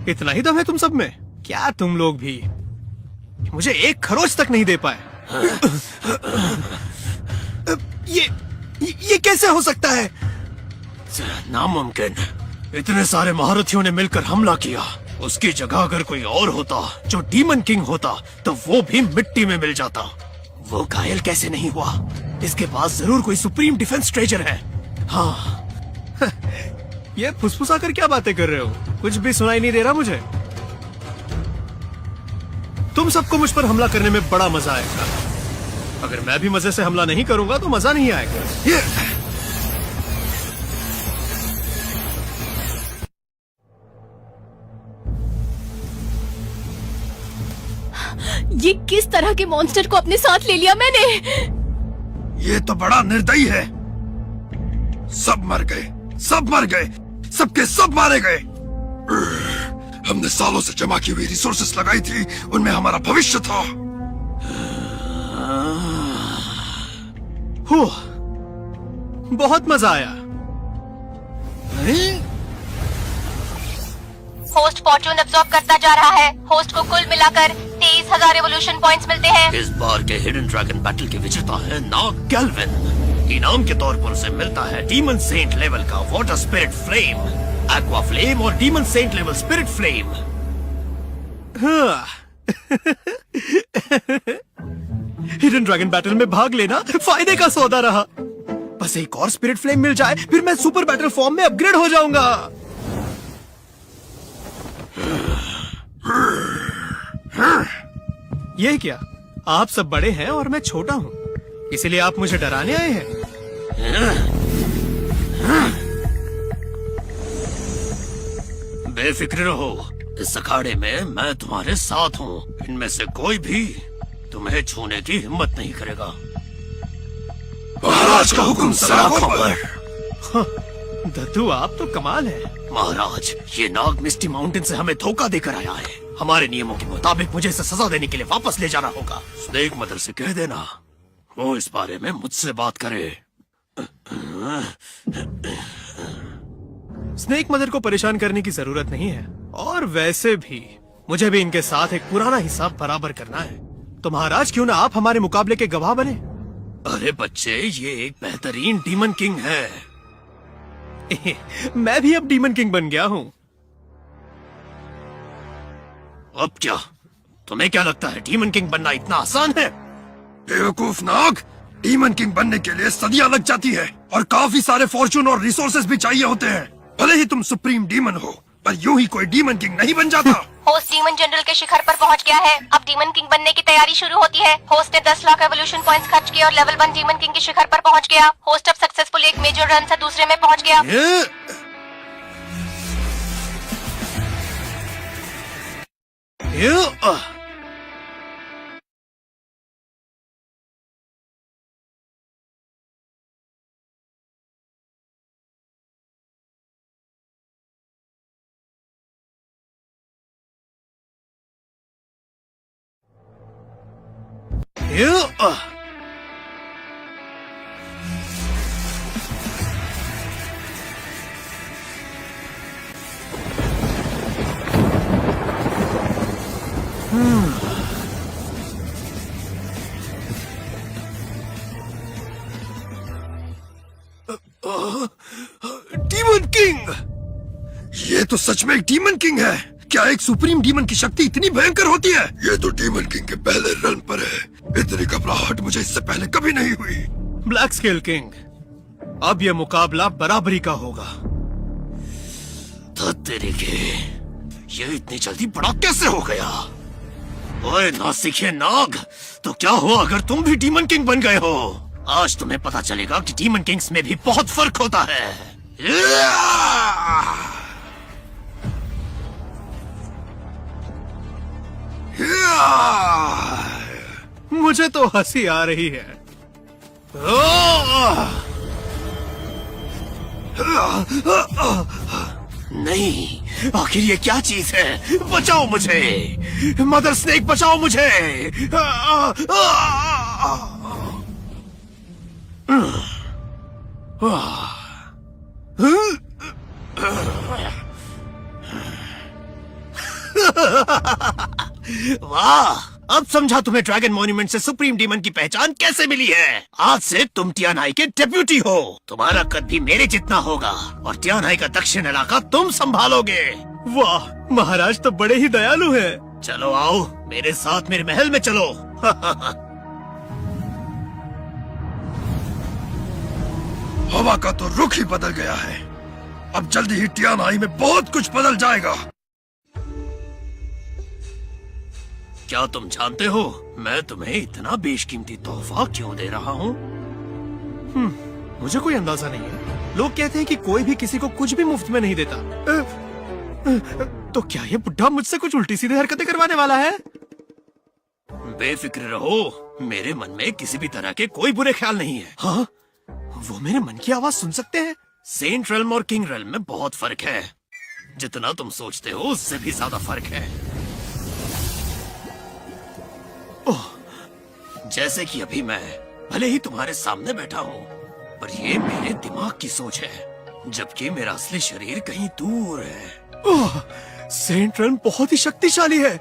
इतना ही दम है तुम सब में? क्या तुम लोग भी मुझे एक खरोच तक नहीं दे पाए? ये कैसे हो सकता है? नामुमकिन। इतने सारे महारथियों ने मिलकर हमला किया। उसकी जगह अगर कोई और होता जो डीमन किंग होता तो वो भी मिट्टी में मिल जाता। वो घायल कैसे नहीं हुआ? इसके पास जरूर कोई सुप्रीम डिफेंस ट्रेजर है। हाँ, ये फुसफुसाकर क्या बातें कर रहे हो? कुछ भी सुनाई नहीं दे रहा मुझे। तुम सबको मुझ पर हमला करने में बड़ा मजा आएगा। अगर मैं भी मजे से हमला नहीं करूंगा तो मजा नहीं आएगा। ये किस तरह के मॉन्स्टर को अपने साथ ले लिया मैंने? ये तो बड़ा निर्दयी है। सब मर गए, सब मर गए, सबके सब मारे गए। हमने सालों से जमा की हुई रिसोर्सेस लगाई थी, उनमें हमारा भविष्य था। बहुत मजा आया। होस्ट फॉर्चून एब्जॉर्ब करता जा रहा है। होस्ट को कुल मिलाकर 23,000 एवोल्यूशन पॉइंट्स मिलते हैं। इस बार के हिडन ड्रैगन बैटल के विजेता है नाग कैल्विन। इनाम के तौर पर उसे मिलता है डीमन सेंट लेवल का water spirit flame, aqua flame और demon saint level spirit flame. Hidden dragon battle में भाग लेना फायदे का सौदा रहा। बस एक और स्पिरिट फ्लेम मिल जाए, फिर मैं सुपर बैटल फॉर्म में अपग्रेड हो जाऊंगा। ये क्या? आप सब बड़े हैं और मैं छोटा हूँ, इसीलिए आप मुझे डराने आए हैं? बेफिक्र रहो, इस अखाड़े में मैं तुम्हारे साथ हूँ। इनमें से कोई भी तुम्हें छूने की हिम्मत नहीं करेगा। महाराज का हुक्म सलाखों पर। दद्दू, आप तो कमाल है। महाराज, ये नाग मिस्टी माउंटेन से हमें धोखा देकर आया है। हमारे नियमों के मुताबिक मुझे इसे सजा देने के लिए वापस ले जाना होगा। स्नेक मदर से कह देना वो इस बारे में मुझसे बात करे। स्नेक मदर को परेशान करने की जरूरत नहीं है, और वैसे भी मुझे भी इनके साथ एक पुराना हिसाब बराबर करना है। तो महाराज क्यों ना आप हमारे मुकाबले के गवाह बने। अरे बच्चे, ये एक बेहतरीन डीमन किंग है। मैं भी अब डीमन किंग बन गया हूँ। अब क्या तुम्हें क्या लगता है डीमन किंग बनना इतना आसान है? बेवकूफ नाग, डीमन किंग बनने के लिए सदियां लग जाती है और काफी सारे फॉर्चून और रिसोर्सेज भी चाहिए होते हैं। भले ही तुम सुप्रीम डीमन हो, पर यूं ही कोई डीमन किंग नहीं बन जाता। होस्ट डीमन जनरल के शिखर पर पहुंच गया है। अब डीमन किंग बनने की तैयारी शुरू होती है। होस्ट ने 10 लाख एवोल्यूशन पॉइंट्स खर्च किए और लेवल 1 डीमन किंग के शिखर पर पहुंच गया। होस्ट अब सक्सेसफुल एक मेजर रन से दूसरे में पहुंच गया। डीमन किंग, ये तो सच में एक डीमन किंग है। क्या एक सुप्रीम डीमन की शक्ति इतनी भयंकर होती है? ये तो डीमन किंग के पहले रन पर है। इतनी घबराहट मुझे इससे पहले कभी नहीं हुई। ब्लैक स्केल किंग, अब यह मुकाबला बराबरी का होगा। तेरे के ये इतनी जल्दी बड़ा कैसे हो गया? ओए नासिके नाग, तो क्या हुआ अगर तुम भी डीमन किंग बन गए हो? आज तुम्हें पता चलेगा कि डीमन किंग्स में भी बहुत फर्क होता है। मुझे तो हंसी आ रही है। नहीं, आखिर ये क्या चीज है? बचाओ मुझे, मदर स्नेक बचाओ मुझे। वाह, अब समझा तुम्हें ड्रैगन मॉन्यूमेंट से सुप्रीम डीमन की पहचान कैसे मिली है। आज से तुम टियानाई के डेप्यूटी हो। तुम्हारा कद भी मेरे जितना होगा और टियानाई का दक्षिण इलाका तुम संभालोगे। वाह, महाराज तो बड़े ही दयालु हैं। चलो आओ मेरे साथ, मेरे महल में चलो। हवा का तो रुख ही बदल गया है। अब जल्दी ही टियानाई में बहुत कुछ बदल जाएगा। क्या तुम जानते हो मैं तुम्हें इतना बेशकीमती तोहफा क्यों दे रहा हूँ? मुझे कोई अंदाजा नहीं है। लोग कहते हैं कि कोई भी किसी को कुछ भी मुफ्त में नहीं देता। तो क्या ये बुढ़ा मुझसे कुछ उल्टी सीधी हरकतें करवाने वाला है? बेफिक्र रहो, मेरे मन में किसी भी तरह के कोई बुरे ख्याल नहीं है। हाँ, वो मेरे मन की आवाज सुन सकते हैं। सेंट रेल्म और किंग रेल्म में बहुत फर्क है। जितना तुम सोचते हो उससे भी ज्यादा फर्क है। ओह, जैसे कि अभी मैं भले ही तुम्हारे सामने बैठा हूँ, पर ये मेरे दिमाग की सोच है, जबकि मेरा असली शरीर कहीं दूर है। ओह, सेंट रेल्म बहुत ही शक्तिशाली है।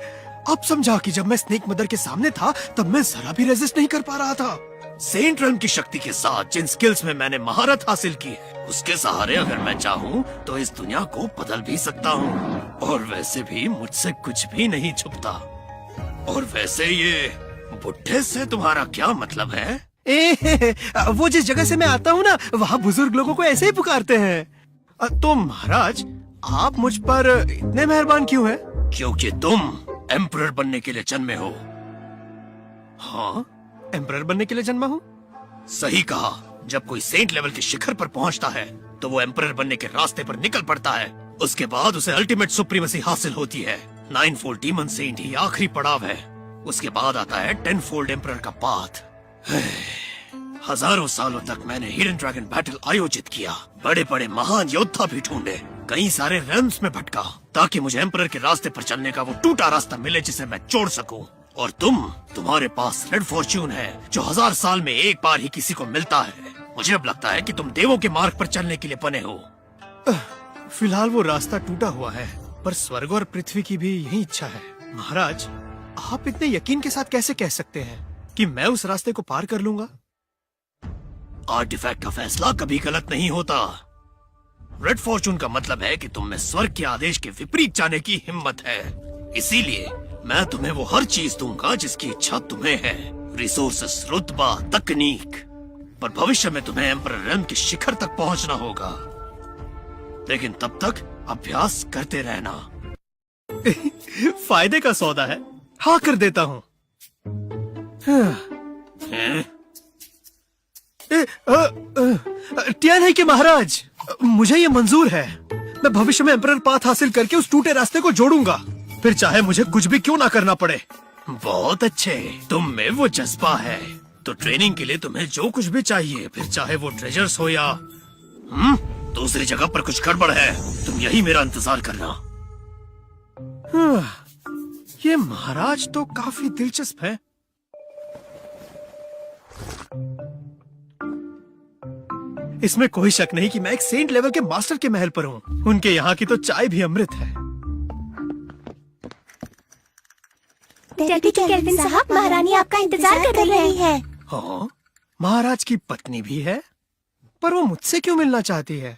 अब समझा कि जब मैं स्नेक मदर के सामने था तब मैं जरा भी रेजिस्ट नहीं कर पा रहा था। सेंट रेल्म की शक्ति के साथ जिन स्किल्स में मैंने महारत हासिल की है, उसके सहारे अगर मैं चाहूँ तो इस दुनिया को बदल भी सकता हूँ। और वैसे भी मुझसे कुछ भी नहीं छुपता। और वैसे ये बुढ़े से तुम्हारा क्या मतलब है? वो जिस जगह से मैं आता हूँ ना, वहाँ बुजुर्ग लोगों को ऐसे ही पुकारते हैं। तो महाराज, आप मुझ पर इतने मेहरबान क्यों हैं? क्योंकि तुम एम्परर बनने के लिए जन्मे हो। हाँ, एम्परर बनने के लिए जन्मा हूँ। सही कहा। जब कोई सेंट लेवल के शिखर पर पहुंचता है तो वो एम्परर बनने के रास्ते पर निकल पड़ता है। उसके बाद उसे अल्टीमेट सुप्रीमेसी हासिल होती है। 9-fold डीमन सेंट ही आखिरी पड़ाव है। उसके बाद आता है 10-fold एम्परर का पाथ। हजारों सालों तक मैंने हिडन ड्रैगन बैटल आयोजित किया, बड़े बड़े महान योद्धा भी ढूंढे, कई सारे रेल्म्स में भटका ताकि मुझे एम्परर के रास्ते पर चलने का वो टूटा रास्ता मिले जिसे मैं छोड़ सकूं। और तुम्हारे पास रेड फॉर्च्यून है जो 1000 साल में एक बार ही किसी को मिलता है। मुझे अब लगता है कि तुम देवों के मार्ग पर चलने के लिए बने हो। फिलहाल वो रास्ता टूटा हुआ है, पर स्वर्ग और पृथ्वी की भी यही इच्छा है। महाराज, आप इतने यकीन के साथ कैसे कह सकते हैं कि मैं उस रास्ते को पार कर लूंगा? आर्टिफैक्ट का फैसला कभी गलत नहीं होता। रेड फॉर्चून का मतलब है कि तुम में स्वर्ग के आदेश के विपरीत जाने की हिम्मत है। इसीलिए मैं तुम्हें वो हर चीज दूंगा जिसकी इच्छा तुम्हें है, रिसोर्सेस, रुतबा, तकनीक। पर भविष्य में तुम्हें एम्परर रेल्म के शिखर तक पहुंचना होगा, लेकिन तब तक अभ्यास करते रहना। फायदे का सौदा है, हाँ कर देता हूँ। टियान है कि महाराज, मुझे ये मंजूर है। मैं भविष्य में एम्परर पाथ हासिल करके उस टूटे रास्ते को जोड़ूंगा, फिर चाहे मुझे कुछ भी क्यों ना करना पड़े। बहुत अच्छे, तुम में वो जज्बा है। तो ट्रेनिंग के लिए तुम्हें जो कुछ भी चाहिए, फिर चाहे वो ट्रेजर्स हो या दूसरी जगह पर कुछ गड़बड़ है, तुम यही मेरा इंतजार करना। ये महाराज तो काफी दिलचस्प है। इसमें कोई शक नहीं कि मैं एक सेंट लेवल के मास्टर के महल पर हूँ। उनके यहाँ की तो चाय भी अमृत है। डैडी केल्विन साहब, महारानी आपका इंतजार कर रही है। हाँ, महाराज की पत्नी भी है, पर वो मुझसे क्यों मिलना चाहती है?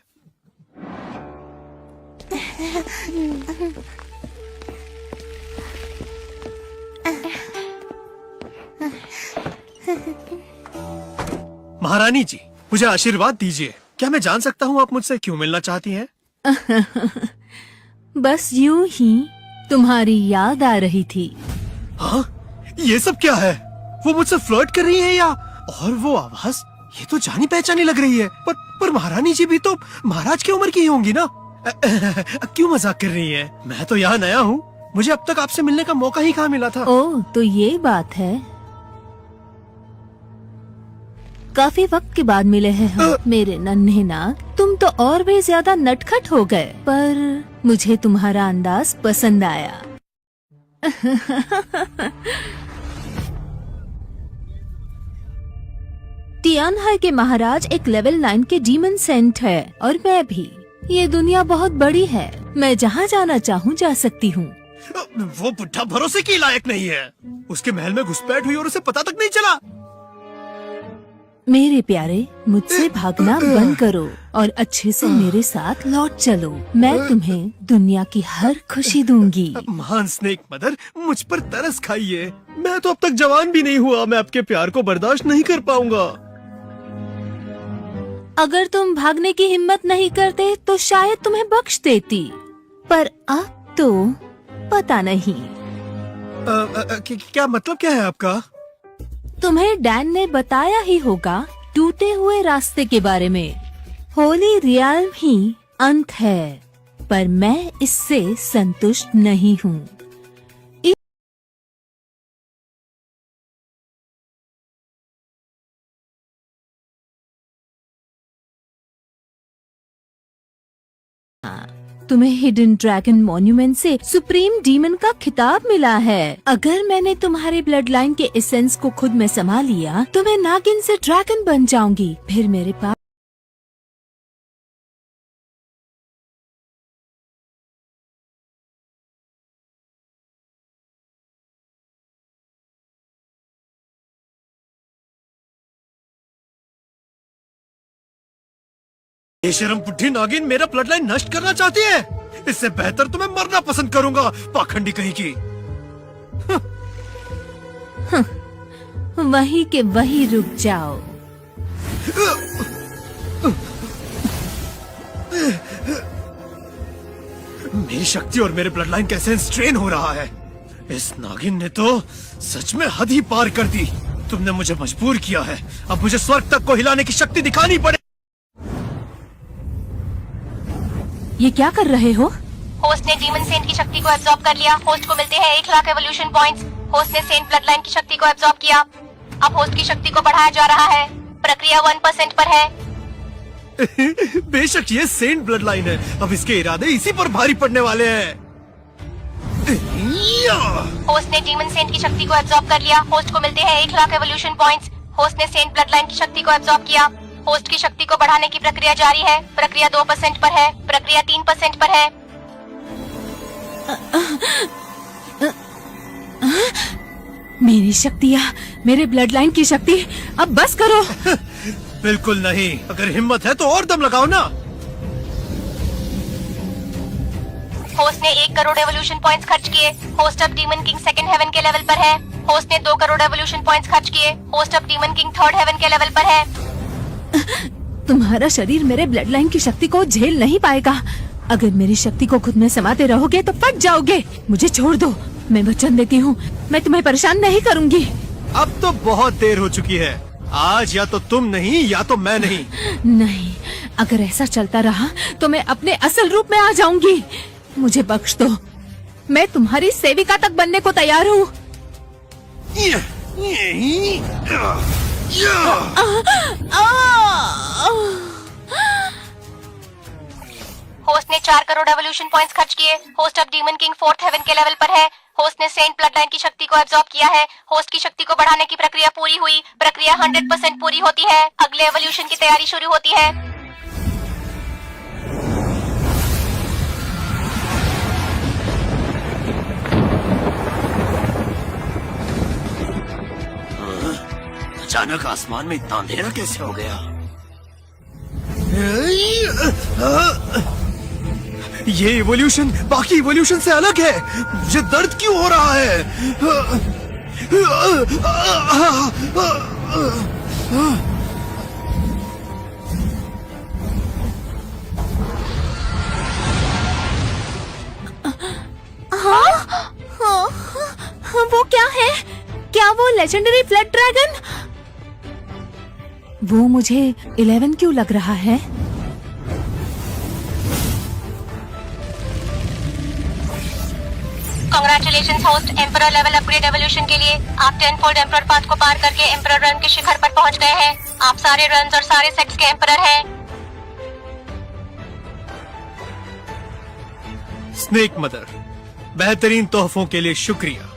महारानी जी, मुझे आशीर्वाद दीजिए। क्या मैं जान सकता हूँ आप मुझसे क्यों मिलना चाहती हैं? बस यूं ही तुम्हारी याद आ रही थी। हाँ? ये सब क्या है? वो मुझसे फ्लर्ट कर रही है या? और वो आवाज, ये तो जानी पहचानी लग रही है। पर महारानी जी भी तो महाराज की उम्र की ही होंगी ना? क्यों मजाक कर रही है? मैं तो यहाँ नया हूँ, मुझे अब तक आपसे मिलने का मौका ही कहाँ मिला था। ओह, तो ये बात है। काफी वक्त के बाद मिले हैं हम, मेरे नन्हे नाग। तुम तो और भी ज्यादा नटखट हो गए, पर मुझे तुम्हारा अंदाज पसंद आया। टियानहाई के महाराज एक लेवल 9 के डीमन सेंट है, और मैं भी। ये दुनिया बहुत बड़ी है, मैं जहाँ जाना चाहूँ जा सकती हूँ। वो बुढ़ा भरोसे के लायक नहीं है। उसके महल में घुसपैठ हुई और उसे पता तक नहीं चला। मेरे प्यारे, मुझसे भागना बंद करो और अच्छे से मेरे साथ लौट चलो। मैं तुम्हें दुनिया की हर खुशी दूंगी। महान स्नेक मदर, मुझ पर तरस खाइए। मैं तो अब तक जवान भी नहीं हुआ, मैं आपके प्यार को बर्दाश्त नहीं कर पाऊंगा। अगर तुम भागने की हिम्मत नहीं करते तो शायद तुम्हें बख्श देती, पर अब तो पता नहीं। क्या मतलब क्या है आपका? तुम्हें डैन ने बताया ही होगा टूटे हुए रास्ते के बारे में। होली रियाल्म ही अंत है, पर मैं इससे संतुष्ट नहीं हूँ। तुम्हें हिडन ड्रैगन मॉन्यूमेंट से सुप्रीम डीमन का खिताब मिला है। अगर मैंने तुम्हारे ब्लड लाइन के एसेंस को खुद में समा लिया तो मैं नागिन से ड्रैगन बन जाऊंगी। फिर मेरे पास ये शर्म बुढ़ी नागिन मेरा ब्लड लाइन नष्ट करना चाहती है। इससे बेहतर तो मैं मरना पसंद करूंगा, पाखंडी कहीं की। वहीं के वहीं रुक जाओ। मेरी शक्ति और मेरे ब्लड लाइन का एसेंस स्ट्रेन हो रहा है। इस नागिन ने तो सच में हद ही पार कर दी। तुमने मुझे मजबूर किया है, अब मुझे स्वर्ग तक को हिलाने की शक्ति दिखानी पड़े। ये क्या कर रहे हो? होस्ट ने डीमन सेंट की शक्ति को एब्जॉर्ब कर लिया। होस्ट को मिलते हैं 1,00,000 एवोल्यूशन पॉइंट्स। होस्ट ने सेंट ब्लड लाइन की शक्ति को एब्जॉर्ब किया। अब होस्ट की शक्ति को बढ़ाया जा रहा है। प्रक्रिया 1% पर है। बेशक ये सेंट ब्लड लाइन है, अब इसके इरादे इसी पर भारी पड़ने वाले हैं। होस्ट ने डीमन सेंट की शक्ति को एब्जॉर्ब कर लिया। होस्ट को मिलते हैं 1,00,000 एवोल्यूशन पॉइंट्स। होस्ट ने सेंट ब्लड लाइन की शक्ति को एब्जॉर्ब किया। होस्ट की शक्ति को बढ़ाने की प्रक्रिया जारी है। प्रक्रिया 2% पर है, प्रक्रिया 3% पर है। मेरी शक्तियाँ, मेरे ब्लड लाइन की शक्ति, अब बस करो। बिल्कुल नहीं, अगर हिम्मत है तो और दम लगाओ ना। होस्ट ने 1 करोड़ एवोल्यूशन पॉइंट्स खर्च किए। होस्ट अब डीमन किंग सेकंड हेवन के लेवल पर है। होस्ट ने 2 करोड़ एवोल्यूशन पॉइंट्स खर्च किए। होस्ट अब डीमन किंग थर्ड हेवन के लेवल पर है। तुम्हारा शरीर मेरे ब्लड लाइन की शक्ति को झेल नहीं पाएगा। अगर मेरी शक्ति को खुद में समाते रहोगे तो फट जाओगे। मुझे छोड़ दो, मैं वचन देती हूँ, मैं तुम्हें परेशान नहीं करूँगी। अब तो बहुत देर हो चुकी है। आज या तो तुम नहीं या तो मैं नहीं। नहीं, अगर ऐसा चलता रहा तो मैं अपने असल रूप में आ जाऊंगी। मुझे बख्श दो, मैं तुम्हारी सेविका तक बनने को तैयार हूँ। होस्ट ने 4 करोड़ एवोल्यूशन पॉइंट्स खर्च किए। होस्ट अब डीमन किंग फोर्थ हेवन के लेवल पर है। होस्ट ने सेंट ब्लड लाइन की शक्ति को एब्जॉर्ब किया है। होस्ट की शक्ति को बढ़ाने की प्रक्रिया पूरी हुई। प्रक्रिया 100% पूरी होती है। अगले एवोल्यूशन की तैयारी शुरू होती है। अचानक आसमान में इतना अंधेरा कैसे हो गया? ये इवोल्यूशन बाकी इवोल्यूशन से अलग है। मुझे दर्द क्यों हो रहा है? वो क्या है? क्या वो लेजेंडरी फ्लड ड्रैगन? वो मुझे 11 क्यों लग रहा है? Congratulations host, emperor level upgrade evolution के लिए आप 10-फोल्ड एम्परर पाथ को पार करके एम्परर रन के शिखर पर पहुंच गए हैं। आप सारे रन्स और सारे सेट्स के एम्परर हैं। स्नेक मदर, बेहतरीन तोहफों के लिए शुक्रिया।